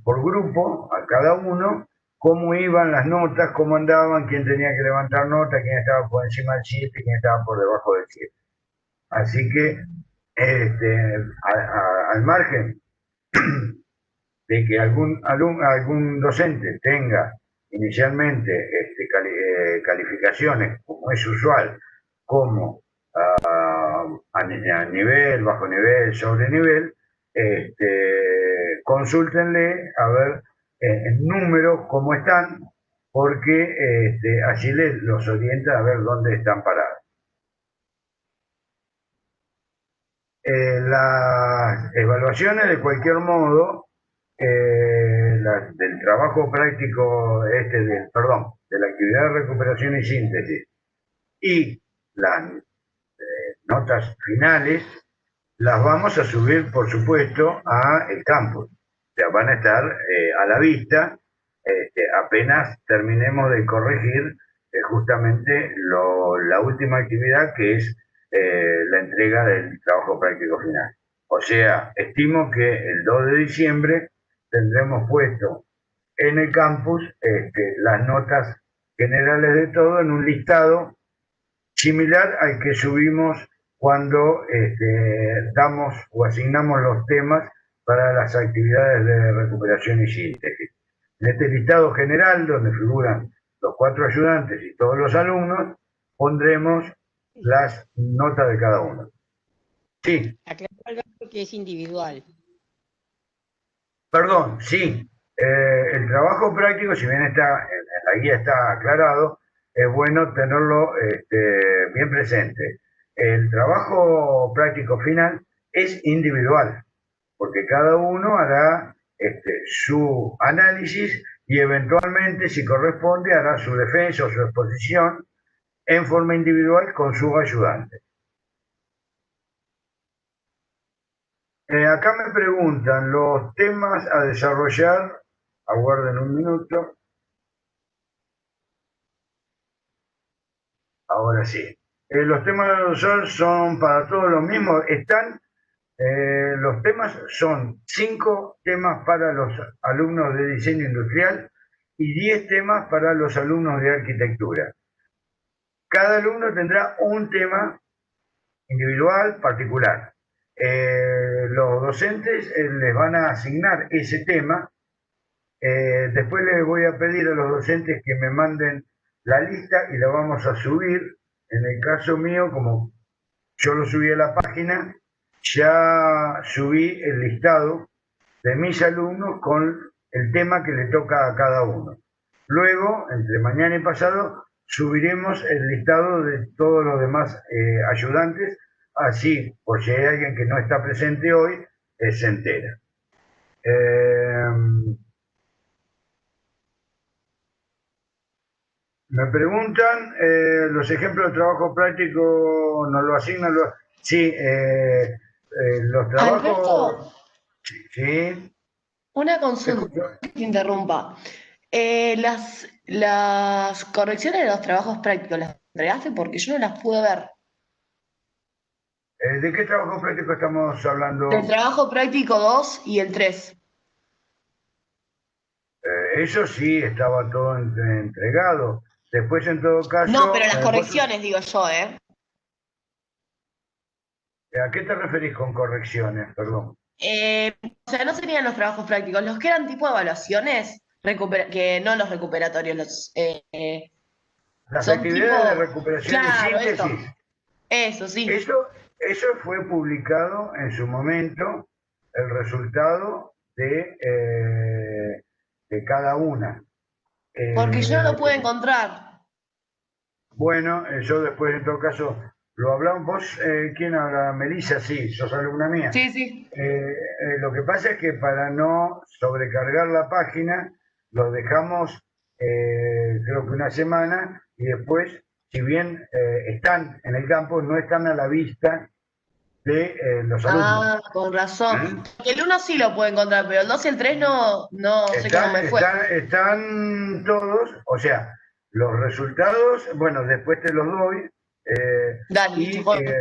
por grupo a cada uno cómo iban las notas, cómo andaban, quién tenía que levantar nota, quién estaba por encima del 7, quién estaba por debajo del 7. Así que al margen de que algún docente tenga inicialmente calificaciones, como es usual, como a nivel, bajo nivel, sobre nivel, consúltenle a ver en números cómo están, porque así los orienta a ver dónde están parados. Las evaluaciones, de cualquier modo, del trabajo práctico, de la actividad de recuperación y síntesis y las notas finales, las vamos a subir, por supuesto, a el campus. O sea, van a estar a la vista apenas terminemos de corregir justamente la última actividad, que es la entrega del trabajo práctico final. O sea, estimo que el 2 de diciembre tendremos puesto en el campus las notas generales de todo en un listado similar al que subimos cuando damos o asignamos los temas para las actividades de recuperación y síntesis. En este listado general, donde figuran los 4 ayudantes y todos los alumnos, pondremos las notas de cada uno. Sí. Aclaró Alberto que es individual. Perdón, sí. El trabajo práctico, si bien está en la guía está aclarado, es bueno tenerlo bien presente. El trabajo práctico final es individual, porque cada uno hará su análisis y eventualmente, si corresponde, hará su defensa o su exposición en forma individual con su ayudante. Acá me preguntan los temas a desarrollar. Aguarden un minuto. Ahora sí. Los temas a desarrollar son para todos los mismos. Los temas son 5 temas para los alumnos de diseño industrial y 10 temas para los alumnos de arquitectura. Cada alumno tendrá un tema individual particular. Los docentes les van a asignar ese tema. Después les voy a pedir a los docentes que me manden la lista y la vamos a subir. En el caso mío, como yo lo subí a la página, ya subí el listado de mis alumnos con el tema que le toca a cada uno. Luego, entre mañana y pasado, subiremos el listado de todos los demás ayudantes, así, por si hay alguien que no está presente hoy, se entera. Me preguntan, los ejemplos de trabajo práctico nos lo asignan los... Sí, los trabajos... Alberto, Sí, una te consulta escucho. que te interrumpa. Las correcciones de los trabajos prácticos, ¿las entregaste? Porque yo no las pude ver. ¿De qué trabajo práctico estamos Del hablando? trabajo práctico 2 y el 3. Eso sí, estaba todo entregado. Después, en todo No, pero caso, las correcciones, digo yo, ¿eh? ¿a qué te referís con correcciones? Perdón. O sea, no serían los trabajos prácticos, los que eran tipo evaluaciones, que no los recuperatorios, Las son actividades de tipo, recuperación y claro, síntesis. eso sí. Eso fue publicado en su momento, el resultado de cada una. Porque yo no lo pude Eh, encontrar. bueno, yo después, en todo caso, lo hablamos. ¿Vos quién habla? Melissa, sí, sos alumna mía. Sí, sí. Lo que pasa es que para no sobrecargar la página, lo dejamos creo que una semana y después, si bien están en el campo, no están a la vista de los alumnos. Ah, con razón. ¿Eh? Porque el uno sí lo puedo encontrar, pero el 2 y el 3 no, no sé cómo me fue. Están todos, o sea, los resultados, bueno, después te los doy, Dale, listo, y joder.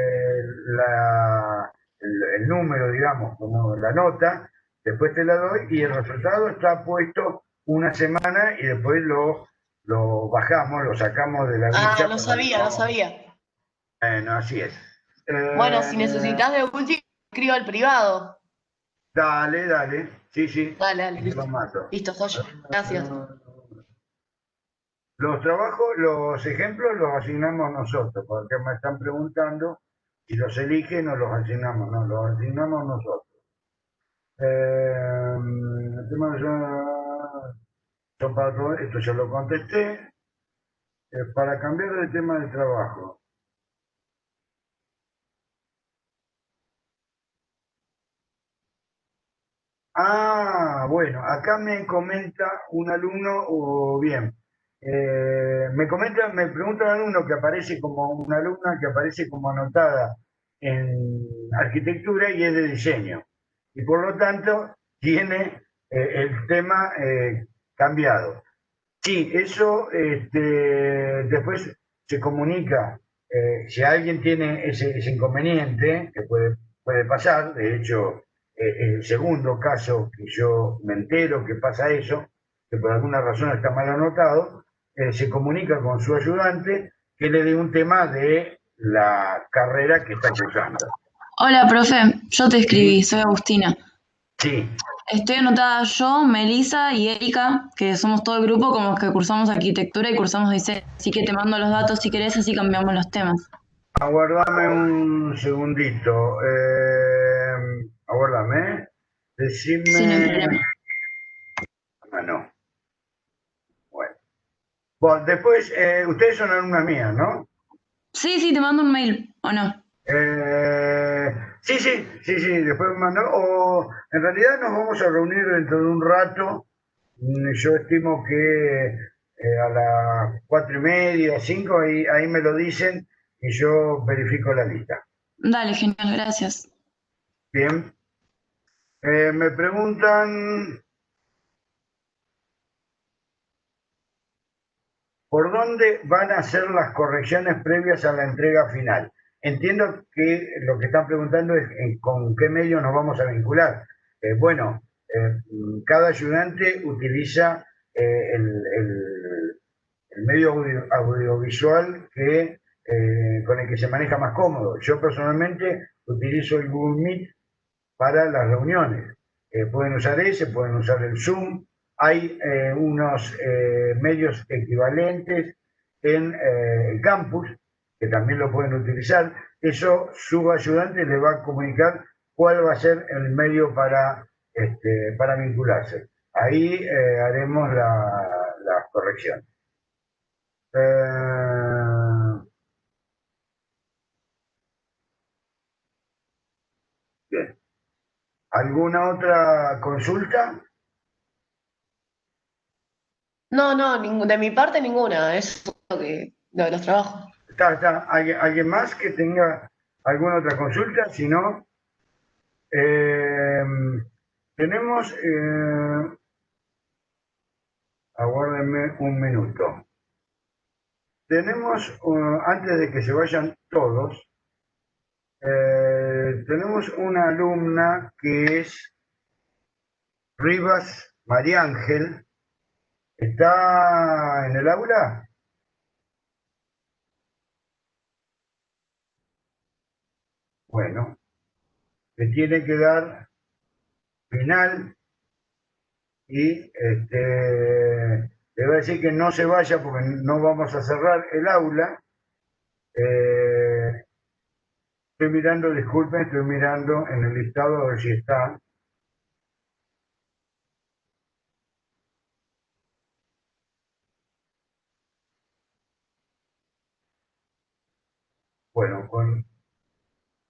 el número, digamos, como la nota, después te la doy y el resultado está puesto una semana y después lo bajamos, lo sacamos de la Ah, vista no para sabía, no no... sabía. Bueno, así es. Bueno, si Eh, necesitas de último, escribo al privado. dale, dale, sí, sí, Dale, dale, te lo listo. mato. Listo, joya. Gracias. Los trabajos, los ejemplos los asignamos nosotros, porque me están preguntando si los eligen o los asignamos, no, los asignamos nosotros. El tema son para todo, esto ya lo contesté. Para cambiar de tema de trabajo. Ah, bueno, acá me comenta un alumno, o bien, me pregunta un alumno que aparece como una alumna que aparece como anotada en arquitectura y es de diseño. Y por lo tanto tiene el tema cambiado. Sí, eso después se comunica. Si alguien tiene ese inconveniente, que puede pasar, de hecho, el segundo caso que yo me entero que pasa eso, que por alguna razón está mal anotado, se comunica con su ayudante que le dé un tema de la carrera que está cursando. Hola, profe, yo te escribí, Sí, soy Agustina. sí. Estoy anotada yo, Melissa y Erika, que somos todo el grupo como que cursamos arquitectura y cursamos diseño. Así que te mando los datos si querés, así cambiamos los temas. Aguardame un segundito. Aguardame. Sí, no hay Decime. problema. Ah, no. Bueno. Bueno, después, ustedes son alumnas mías, ¿no? Sí, sí, te mando un mail, ¿o no? Sí, sí, sí, sí. Después me mandó. O en realidad nos vamos a reunir dentro de un rato. Yo estimo que a las 4:30, 5, ahí me lo dicen y yo verifico la lista. Dale, genial, gracias. Bien. Me preguntan. ¿Por dónde van a ser las correcciones previas a la entrega final? Entiendo que lo que están preguntando es con qué medio nos vamos a vincular. Bueno, cada ayudante utiliza el medio audiovisual con el que se maneja más cómodo. Yo personalmente utilizo el Google Meet para las reuniones. Pueden usar ese, pueden usar el Zoom. Hay unos medios equivalentes en el campus que también lo pueden utilizar. Eso su ayudante le va a comunicar cuál va a ser el medio para vincularse. Ahí haremos las correcciones. Bien. ¿Alguna otra consulta? No, no, de mi parte ninguna. Es que lo de los trabajos. Está. ¿Alguien más que tenga alguna otra consulta? Si no, tenemos, aguárdenme un minuto. Tenemos, antes de que se vayan todos, tenemos una alumna que es Rivas María Ángel. ¿Está en el aula? Bueno, le tiene que dar final y le voy a decir que no se vaya porque no vamos a cerrar el aula. Estoy mirando, disculpen, estoy mirando en el listado a ver si está. Bueno,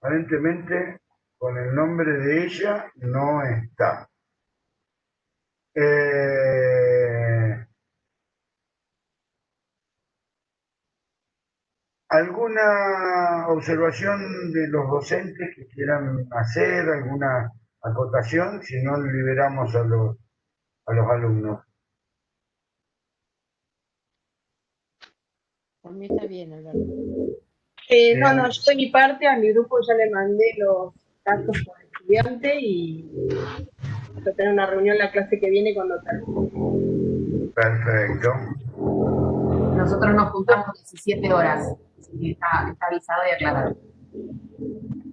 aparentemente con el nombre de ella no está. ¿Alguna observación de los docentes que quieran hacer, alguna acotación? Si no, liberamos a los alumnos. Por mí está bien, Alberto. No, yo de mi parte a mi grupo ya le mandé los datos por estudiante y voy a tener una reunión la clase que viene cuando termine. Perfecto. Nosotros nos juntamos 17 horas, así que está avisado y aclarado.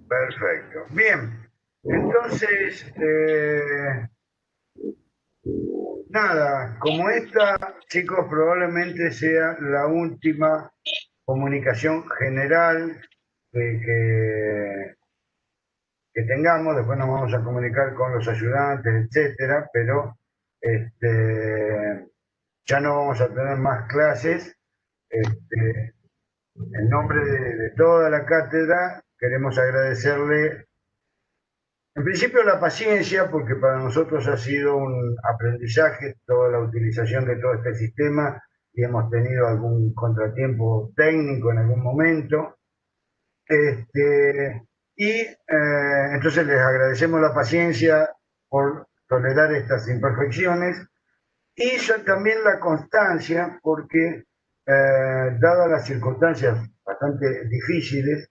Perfecto. Bien. Entonces, nada, como esta, chicos, probablemente sea la última comunicación general que tengamos. Después nos vamos a comunicar con los ayudantes, etcétera, pero ya no vamos a tener más clases. En nombre de toda la cátedra, queremos agradecerle, en principio, la paciencia, porque para nosotros ha sido un aprendizaje toda la utilización de todo este sistema y hemos tenido algún contratiempo técnico en algún momento. Entonces les agradecemos la paciencia por tolerar estas imperfecciones y también la constancia, porque dadas las circunstancias bastante difíciles,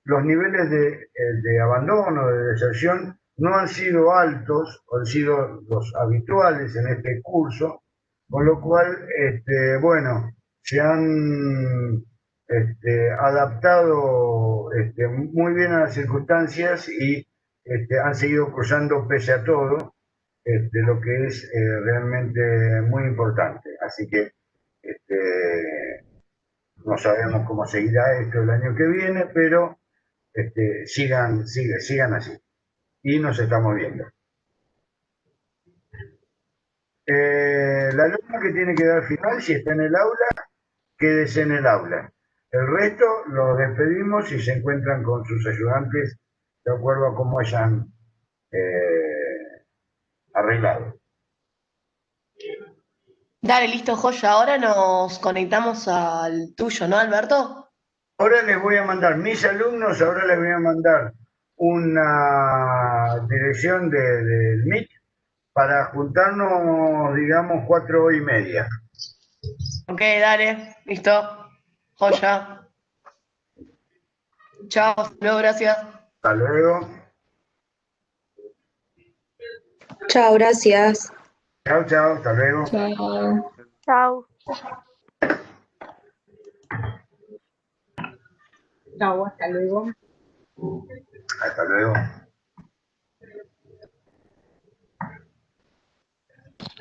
los niveles de abandono, de deserción, no han sido altos, han sido los habituales en este curso, con lo cual, bueno, se han adaptado muy bien a las circunstancias y han seguido cursando pese a todo, lo que es realmente muy importante. Así que no sabemos cómo seguirá esto el año que viene, pero sigan así. Y nos estamos viendo. La alumna que tiene que dar final, si está en el aula, quédese en el aula. El resto los despedimos y se encuentran con sus ayudantes de acuerdo a cómo hayan arreglado. Dale, listo, Joya. Ahora nos conectamos al tuyo, ¿no, Alberto? Ahora les voy a mandar, mis alumnos, ahora les voy a mandar una dirección del Meet para juntarnos, digamos, 4:30. Ok, dale, listo. Joya. Chao, hasta luego, gracias. Hasta luego. Chao, gracias. Chao, chao, hasta luego. Chao. Chao, hasta luego. Hasta luego.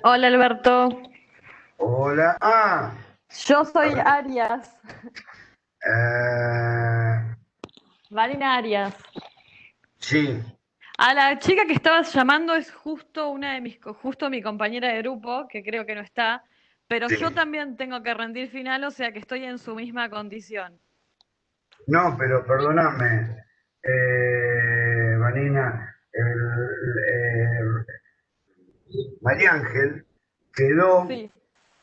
Hola, Alberto. Hola. Yo soy Arias, Eh, Marina Arias. sí. A la chica que estabas llamando es justo justo mi compañera de grupo, que creo que no está, pero Sí. yo también tengo que rendir final, o sea que estoy en su misma condición. No, pero perdóname, Vanina, María Ángel quedó Sí.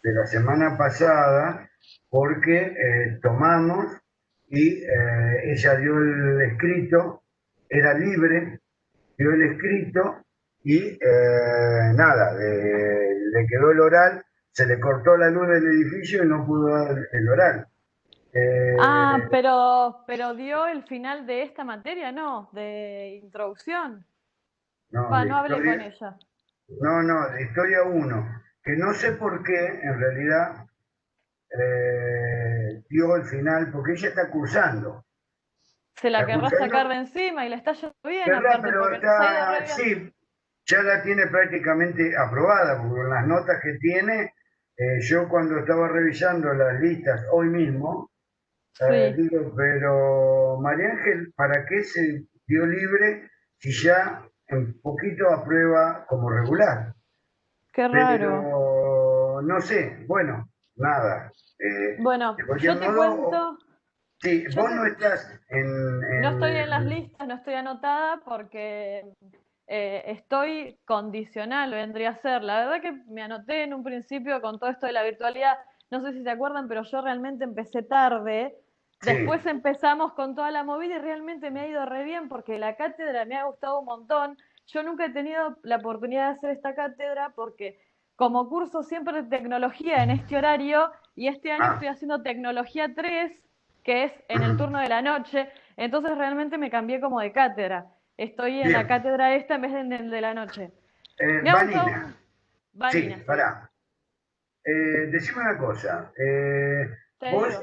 de la semana pasada porque tomamos y ella dio el escrito, era libre, dio el escrito y nada, le quedó el oral, se le cortó la luz del edificio y no pudo dar el oral. Pero dio el final de esta materia, ¿no? De introducción. No, No hablé con ella. No, de historia 1, que no sé por qué en realidad dio el final, porque ella está cursando. Se la querrá cursando, sacar de encima y la está yendo bien, ¿verdad? aparte, Pero porque nos ha ido re bien. sí, ya la tiene prácticamente aprobada, porque con las notas que tiene, yo cuando estaba revisando las listas hoy mismo, digo, pero María Ángel, ¿para qué se dio libre si ya un poquito aprueba como regular? Qué raro. Pero no sé, bueno, nada. Bueno, yo te cuento. Sí, vos no estás No estoy en las listas, no estoy anotada porque estoy condicional, vendría a ser. La verdad que me anoté en un principio con todo esto de la virtualidad. No sé si se acuerdan, pero yo realmente empecé tarde. Sí. Después empezamos con toda la movida y realmente me ha ido re bien porque la cátedra me ha gustado un montón. Yo nunca he tenido la oportunidad de hacer esta cátedra porque como curso siempre de tecnología en este horario y este año estoy haciendo tecnología 3, que es en el turno de la noche, entonces realmente me cambié como de cátedra. Estoy en la cátedra esta en vez de en el de la noche. Vanina. Vanina. Sí, pará. Decime una cosa. Vos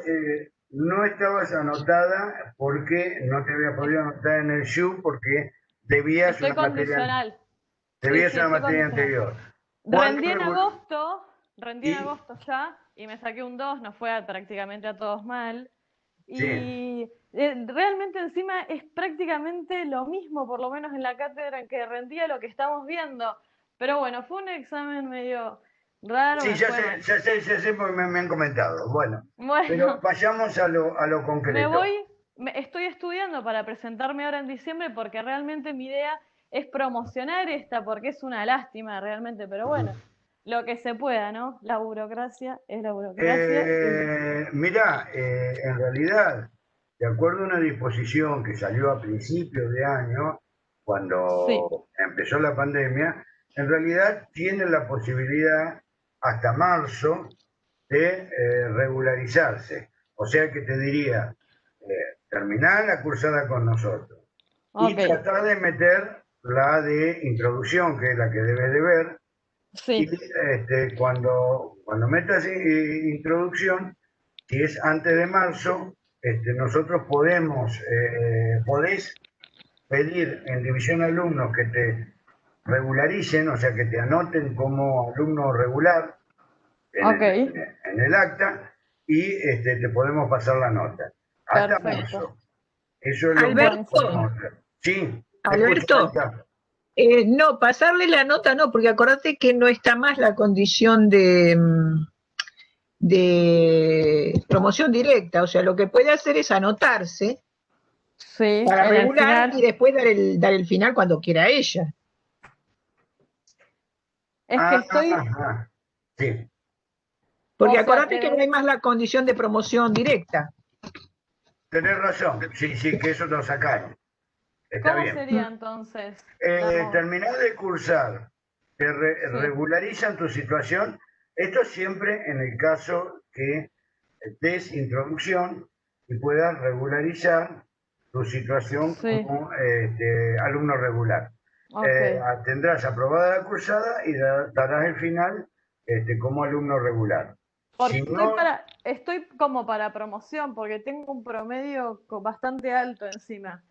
no estabas anotada porque no te había podido anotar en el SHU porque debías estoy una condicional. Debías una materia anterior. Rendí en agosto ya y me saqué un 2, nos fue prácticamente a todos mal. Y realmente encima es prácticamente lo mismo, por lo menos en la cátedra, que rendía lo que estamos viendo. Pero bueno, fue un examen medio raro. Sí, ya sé porque me han comentado. Bueno, pero vayamos a lo concreto. Estoy estudiando para presentarme ahora en diciembre porque realmente mi idea es promocionar esta, porque es una lástima realmente, pero bueno, lo que se pueda, ¿no? La burocracia es la burocracia. Mirá, en realidad, de acuerdo a una disposición que salió a principios de año, cuando empezó la pandemia, en realidad tienen la posibilidad hasta marzo de regularizarse. O sea que te diría, terminar la cursada con nosotros y tratar de meter la de introducción, que es la que debes de ver. Y cuando metas introducción, si es antes de marzo, nosotros podés pedir en división de alumnos que te regularicen, o sea, que te anoten como alumno regular en el acta y te podemos pasar la nota. Hasta marzo. Eso es lo que podemos hacer. Sí, Alberto. No, pasarle la nota no, porque acordate que no está más la condición de promoción directa, o sea, lo que puede hacer es anotarse para regular y después dar el final cuando quiera ella. Es que estoy... Sí. Porque acordate que no hay más la condición de promoción directa. Tenés razón, sí, que eso lo sacaron. Está ¿Cómo bien. sería entonces? Terminar de cursar, te regularizan tu situación. Esto siempre en el caso que des introducción y puedas regularizar tu situación como alumno regular. Tendrás aprobada la cursada y darás el final como alumno regular. Porque estoy como para promoción, porque tengo un promedio bastante alto encima.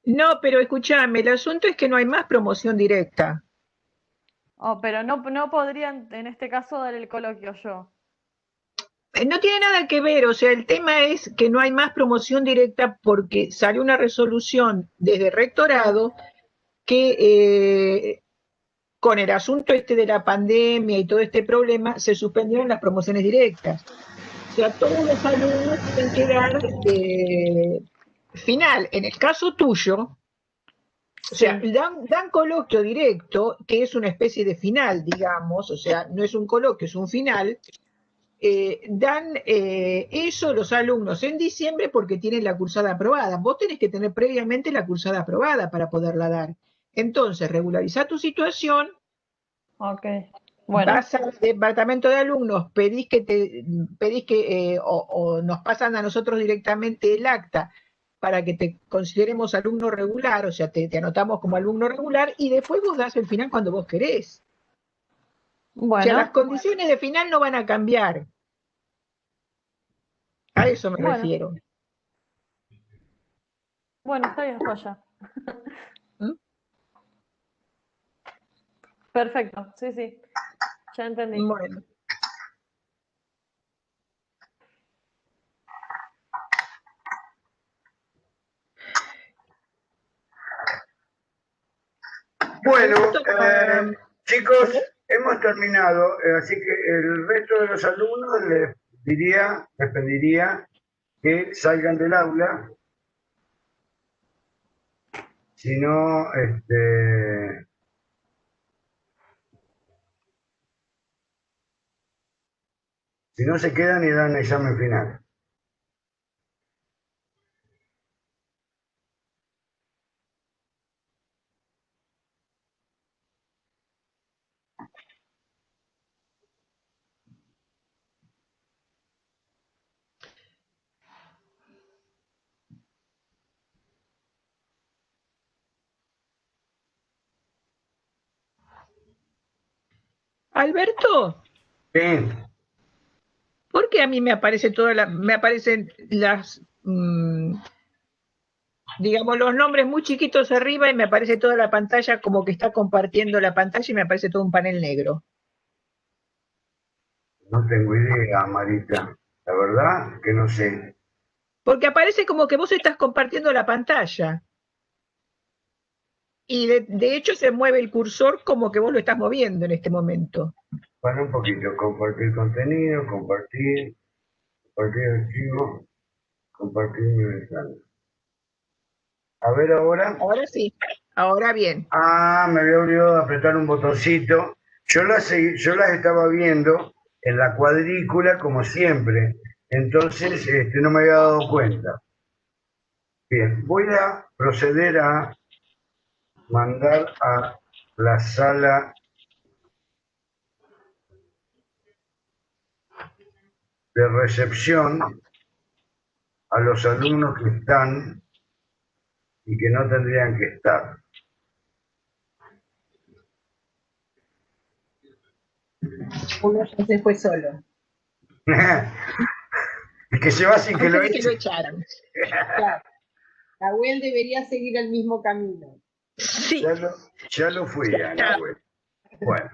No, pero escúchame, el asunto es que no hay más promoción directa. Pero no podrían, en este caso, dar el coloquio yo. No tiene nada que ver, o sea, el tema es que no hay más promoción directa porque salió una resolución desde rectorado que con el asunto de la pandemia y todo este problema se suspendieron las promociones directas. O sea, todos los alumnos tienen que dar final. En el caso tuyo, o sea, dan coloquio directo, que es una especie de final, digamos, o sea, no es un coloquio, es un final, dan eso los alumnos en diciembre porque tienen la cursada aprobada. Vos tenés que tener previamente la cursada aprobada para poderla dar. Entonces, regularizá tu situación. Ok. Bueno. Vas al departamento de alumnos, pedís que o nos pasan a nosotros directamente el acta para que te consideremos alumno regular, o sea, te anotamos como alumno regular y después vos das el final cuando vos querés. Bueno. O sea, las condiciones de final no van a cambiar. A eso me refiero. Bueno, está bien, joya. ¿Mm? Perfecto, sí, sí. Ya entendí. Bueno. Bueno, chicos, hemos terminado, así que el resto de los alumnos les pediría que salgan del aula, si no, si no se quedan y dan el examen final. Alberto. Sí. ¿Por qué a mí me aparecen las, digamos, los nombres muy chiquitos arriba y me aparece toda la pantalla como que está compartiendo la pantalla y me aparece todo un panel negro? No tengo idea, Marita. La verdad que no sé. Porque aparece como que vos estás compartiendo la pantalla. Y de hecho se mueve el cursor como que vos lo estás moviendo en este momento. Para un poquito, compartir contenido, compartir archivo, compartir mi ventana. A ver ahora. Ahora sí, ahora bien. Ah, me había olvidado de apretar un botoncito. Yo las estaba viendo en la cuadrícula como siempre. Entonces no me había dado cuenta. Bien, voy a proceder a mandar a la sala de recepción a los alumnos que están y que no tendrían que estar. Uno ya se fue solo. Y que se va sin que lo echaran. Claro. Nahuel debería seguir el mismo camino. Sí. Ya lo fui a Nahuel. Bueno.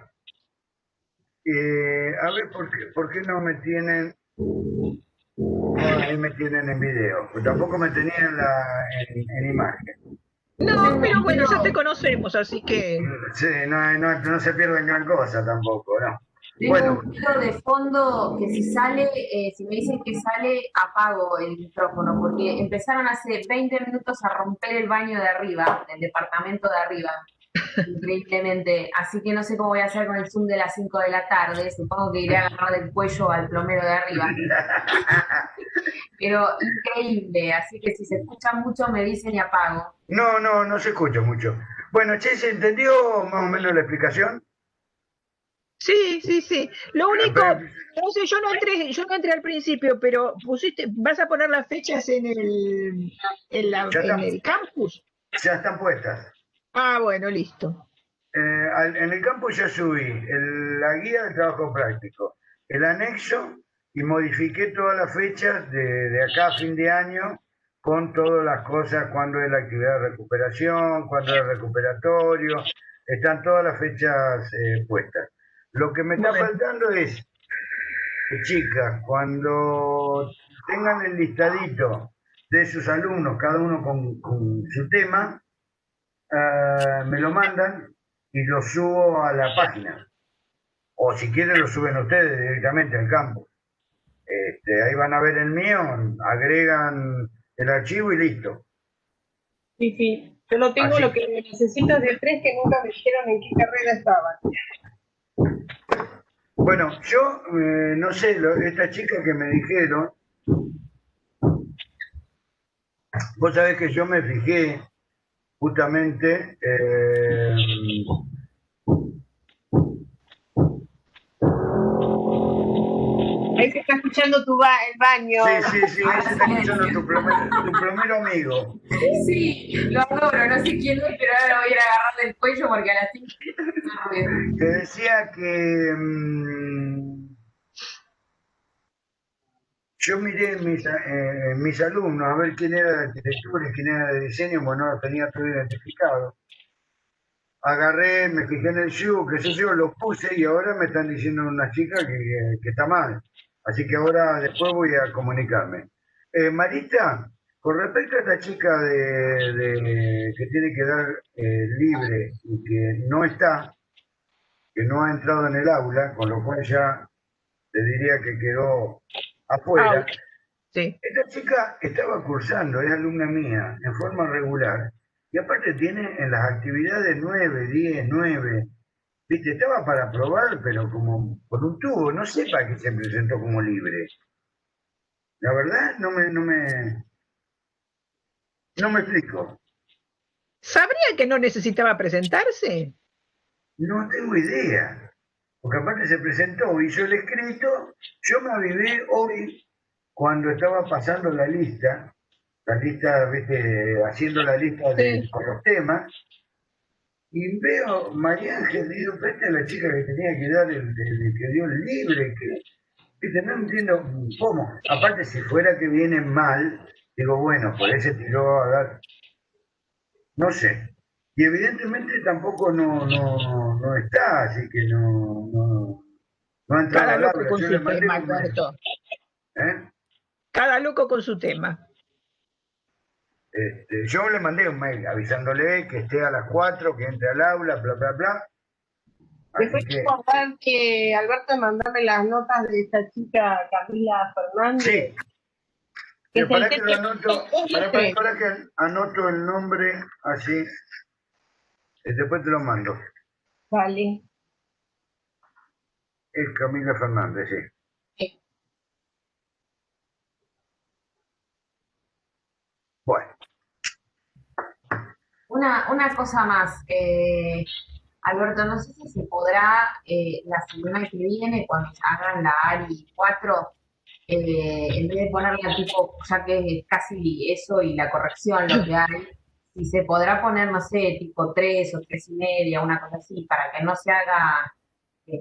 A ver, ¿por qué no me tienen? Ahí me tienen en video. Pues tampoco me tenían en imagen. No, pero bueno, ya te conocemos, así que... Sí, no se pierden gran cosa tampoco, ¿no? Tengo Bueno. un ruido de fondo que si sale, si me dicen que sale, apago el micrófono, porque empezaron hace 20 minutos a romper el baño de arriba, del departamento de arriba, increíblemente. Así que no sé cómo voy a hacer con el Zoom de las 5 de la tarde, supongo que iré a agarrar del cuello al plomero de arriba. Pero increíble, así que si se escucha mucho me dicen y apago. No se escucha mucho. Bueno, che, ¿se entendió más o menos la explicación? Sí. Lo único, no sé, yo no entré al principio, pero vas a poner las fechas en el campus. Ya están puestas. Ah, bueno, listo. En el campus ya subí la guía de trabajo práctico, el anexo y modifiqué todas las fechas de acá a fin de año con todas las cosas, cuándo es la actividad de recuperación, cuándo es el recuperatorio, están todas las fechas puestas. Lo que me está faltando es, chicas, cuando tengan el listadito de sus alumnos, cada uno con su tema, me lo mandan y lo subo a la página. O si quieren lo suben ustedes directamente al campo. Ahí van a ver el mío, agregan el archivo y listo. Sí. Yo lo tengo, lo que necesito es de 3 que nunca me dijeron en qué carrera estaban. Bueno, yo no sé, esta chica que me dijeron, vos sabés que yo me fijé justamente, Ahí se está escuchando el baño. sí, ahí se está escuchando tu plomero amigo. Sí, lo adoro, no sé quién es, pero ahora lo voy a ir a agarrar del cuello porque a las 5 Te decía que yo miré mis alumnos a ver quién era de arquitectura y quién era de diseño, bueno, no lo tenía todo identificado. Agarré, me fijé en el shoe, qué sé yo, lo puse y ahora me están diciendo una chica que está mal. Así que ahora después voy a comunicarme. Marita, con respecto a esta chica que tiene que dar libre y que no está, que no ha entrado en el aula, con lo cual ya te diría que quedó afuera. Sí. Esta chica estaba cursando, es alumna mía, en forma regular, y aparte tiene en las actividades 9, 10, 9, viste, estaba para probar, pero como con un tubo, no sé para qué se presentó como libre. La verdad, no me explico. ¿Sabría que no necesitaba presentarse? No tengo idea. Porque aparte se presentó, hizo el escrito, yo me avivé hoy cuando estaba pasando la lista, viste, haciendo la lista con los temas, y veo María Ángel, digo, pero esta es la chica que tenía que dar que dio el libre, viste, no entiendo cómo. Aparte, si fuera que viene mal, digo, bueno, por ahí se tiró a dar, no sé. Y evidentemente tampoco no está, así que no ha entrado Cada al loco aula. con Yo su le mandé tema, un mail. Alberto. ¿Eh? Cada loco con su tema. Yo le mandé un mail avisándole que esté a las 4, que entre al aula, bla, bla, bla. Después te acordar que Alberto mandarme las notas de esta chica Camila Fernández. Sí. Que Para que lo anoto, para que anoto el nombre así. Después te lo mando. Vale. Es Camila Fernández, sí. Bueno. Una cosa más, Alberto, no sé si se podrá la semana que viene, cuando hagan la ARI 4, en vez de ponerla tipo, ya que es casi eso y la corrección lo que hay, si se podrá poner, no sé, tipo 3 o 3:30, una cosa así, para que no se haga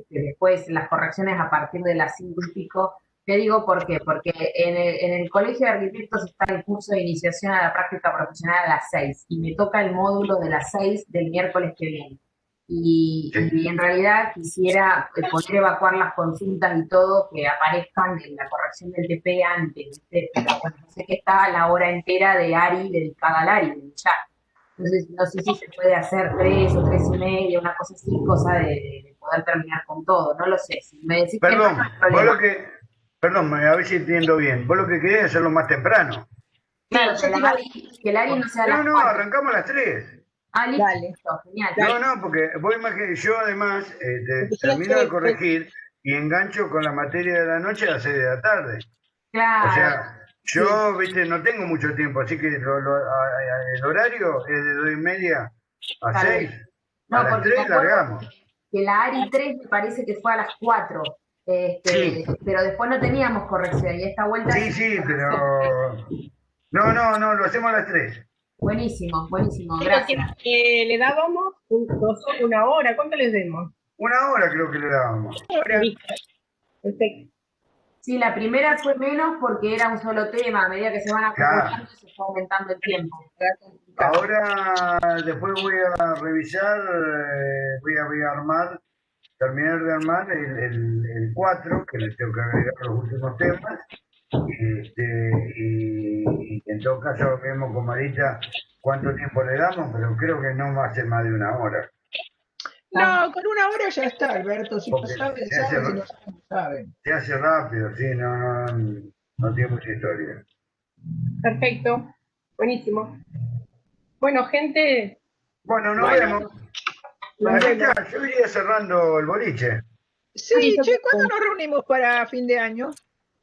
después las correcciones a partir de las 5:00. Te digo por qué, porque en el Colegio de Arquitectos está el curso de iniciación a la práctica profesional a las 6 y me toca el módulo de las 6 del miércoles que viene. Y en realidad quisiera poder evacuar las consultas y todo que aparezcan en la corrección del TP antes, ¿viste? Pero bueno, sé que está la hora entera de ARI dedicada al ARI, del chat. Entonces, no sé si se puede hacer 3 o 3:30, una cosa así, cosa de poder terminar con todo, no lo sé. Si me decís Perdón, que no, no perdón, a ver si entiendo bien. Vos lo que querés es hacerlo más temprano. Claro, que el ARI no sea a las 4. No, arrancamos a las 3. Ah, listo, genial. No, porque vos imaginás, yo además termino de corregir y engancho con la materia de la noche a las 6 de la tarde. Claro. O sea, yo, viste, no tengo mucho tiempo, así que el horario es de 2:30 a 6. No, a las 3 largamos. Que la ARI 3 me parece que fue a las 4. Sí. Pero después no teníamos corrección y esta vuelta... Sí, pero... No, lo hacemos a las 3. Buenísimo, gracias. ¿Le dábamos una hora? ¿Cuánto les demos? Una hora creo que le dábamos. Perfecto. Sí, la primera fue menos porque era un solo tema. A medida que se van acumulando se fue aumentando el tiempo. Ahora después voy a revisar, voy a armar, terminar de armar el 4, que le tengo que agregar los últimos temas. Y en todo caso vemos con Marita cuánto tiempo le damos, pero creo que no va a ser más de una hora. No, con una hora ya está, Alberto. Si no saben, se hace, saben, si no saben, saben. Se hace rápido, sí, no tiene mucha historia. Perfecto, buenísimo. Bueno, gente. Bueno, nos vemos. Marita, yo iría cerrando el boliche. Sí, che, ¿cuándo nos reunimos para fin de año?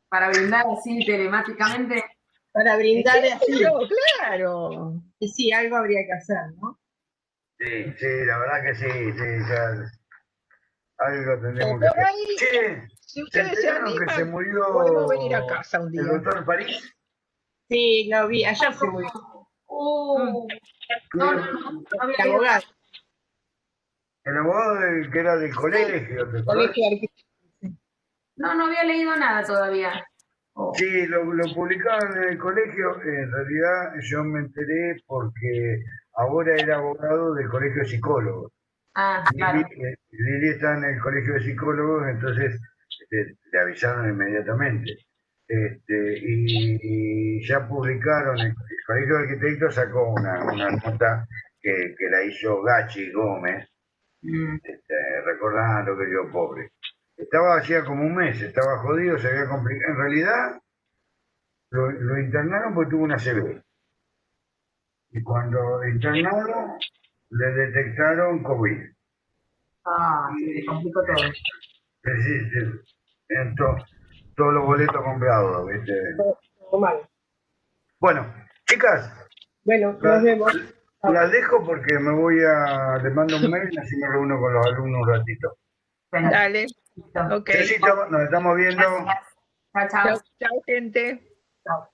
Para brindar así telemáticamente. Para brindar así. Claro. Y sí, algo habría que hacer, ¿no? Sí, sí, la verdad que sí, sí, ya algo tendremos que Por hacer. ahí, Che, si ¿se ustedes se enteraron que se animan, murió podemos venir a casa un el día. doctor París? Sí, lo vi, ayer se murió. No había El leído. abogado, El abogado que era del colegio, ¿te acordás? colegio de arquitectos. No había leído nada todavía. Sí, lo publicaron en el colegio. En realidad yo me enteré porque ahora era abogado del colegio de psicólogos. Ah, claro. Lili está en el colegio de psicólogos, entonces le avisaron inmediatamente. Y ya publicaron, el colegio de arquitectos sacó una nota que la hizo Gachi Gómez, recordando que yo pobre. Estaba hacía como un mes, estaba jodido, se había complicado. En realidad lo internaron porque tuvo una ACV. Y cuando internaron, le detectaron COVID. Ah, se le complicó todo. Todos los boletos comprados, ¿viste? Todo mal. Bueno, chicas, Bueno, nos vemos. las dejo porque les mando un mail, así me reúno con los alumnos un ratito. Bueno, Dale. Ok. Besito, nos estamos viendo. gracias. Chao, chao. Chao, chao, gente. Chao.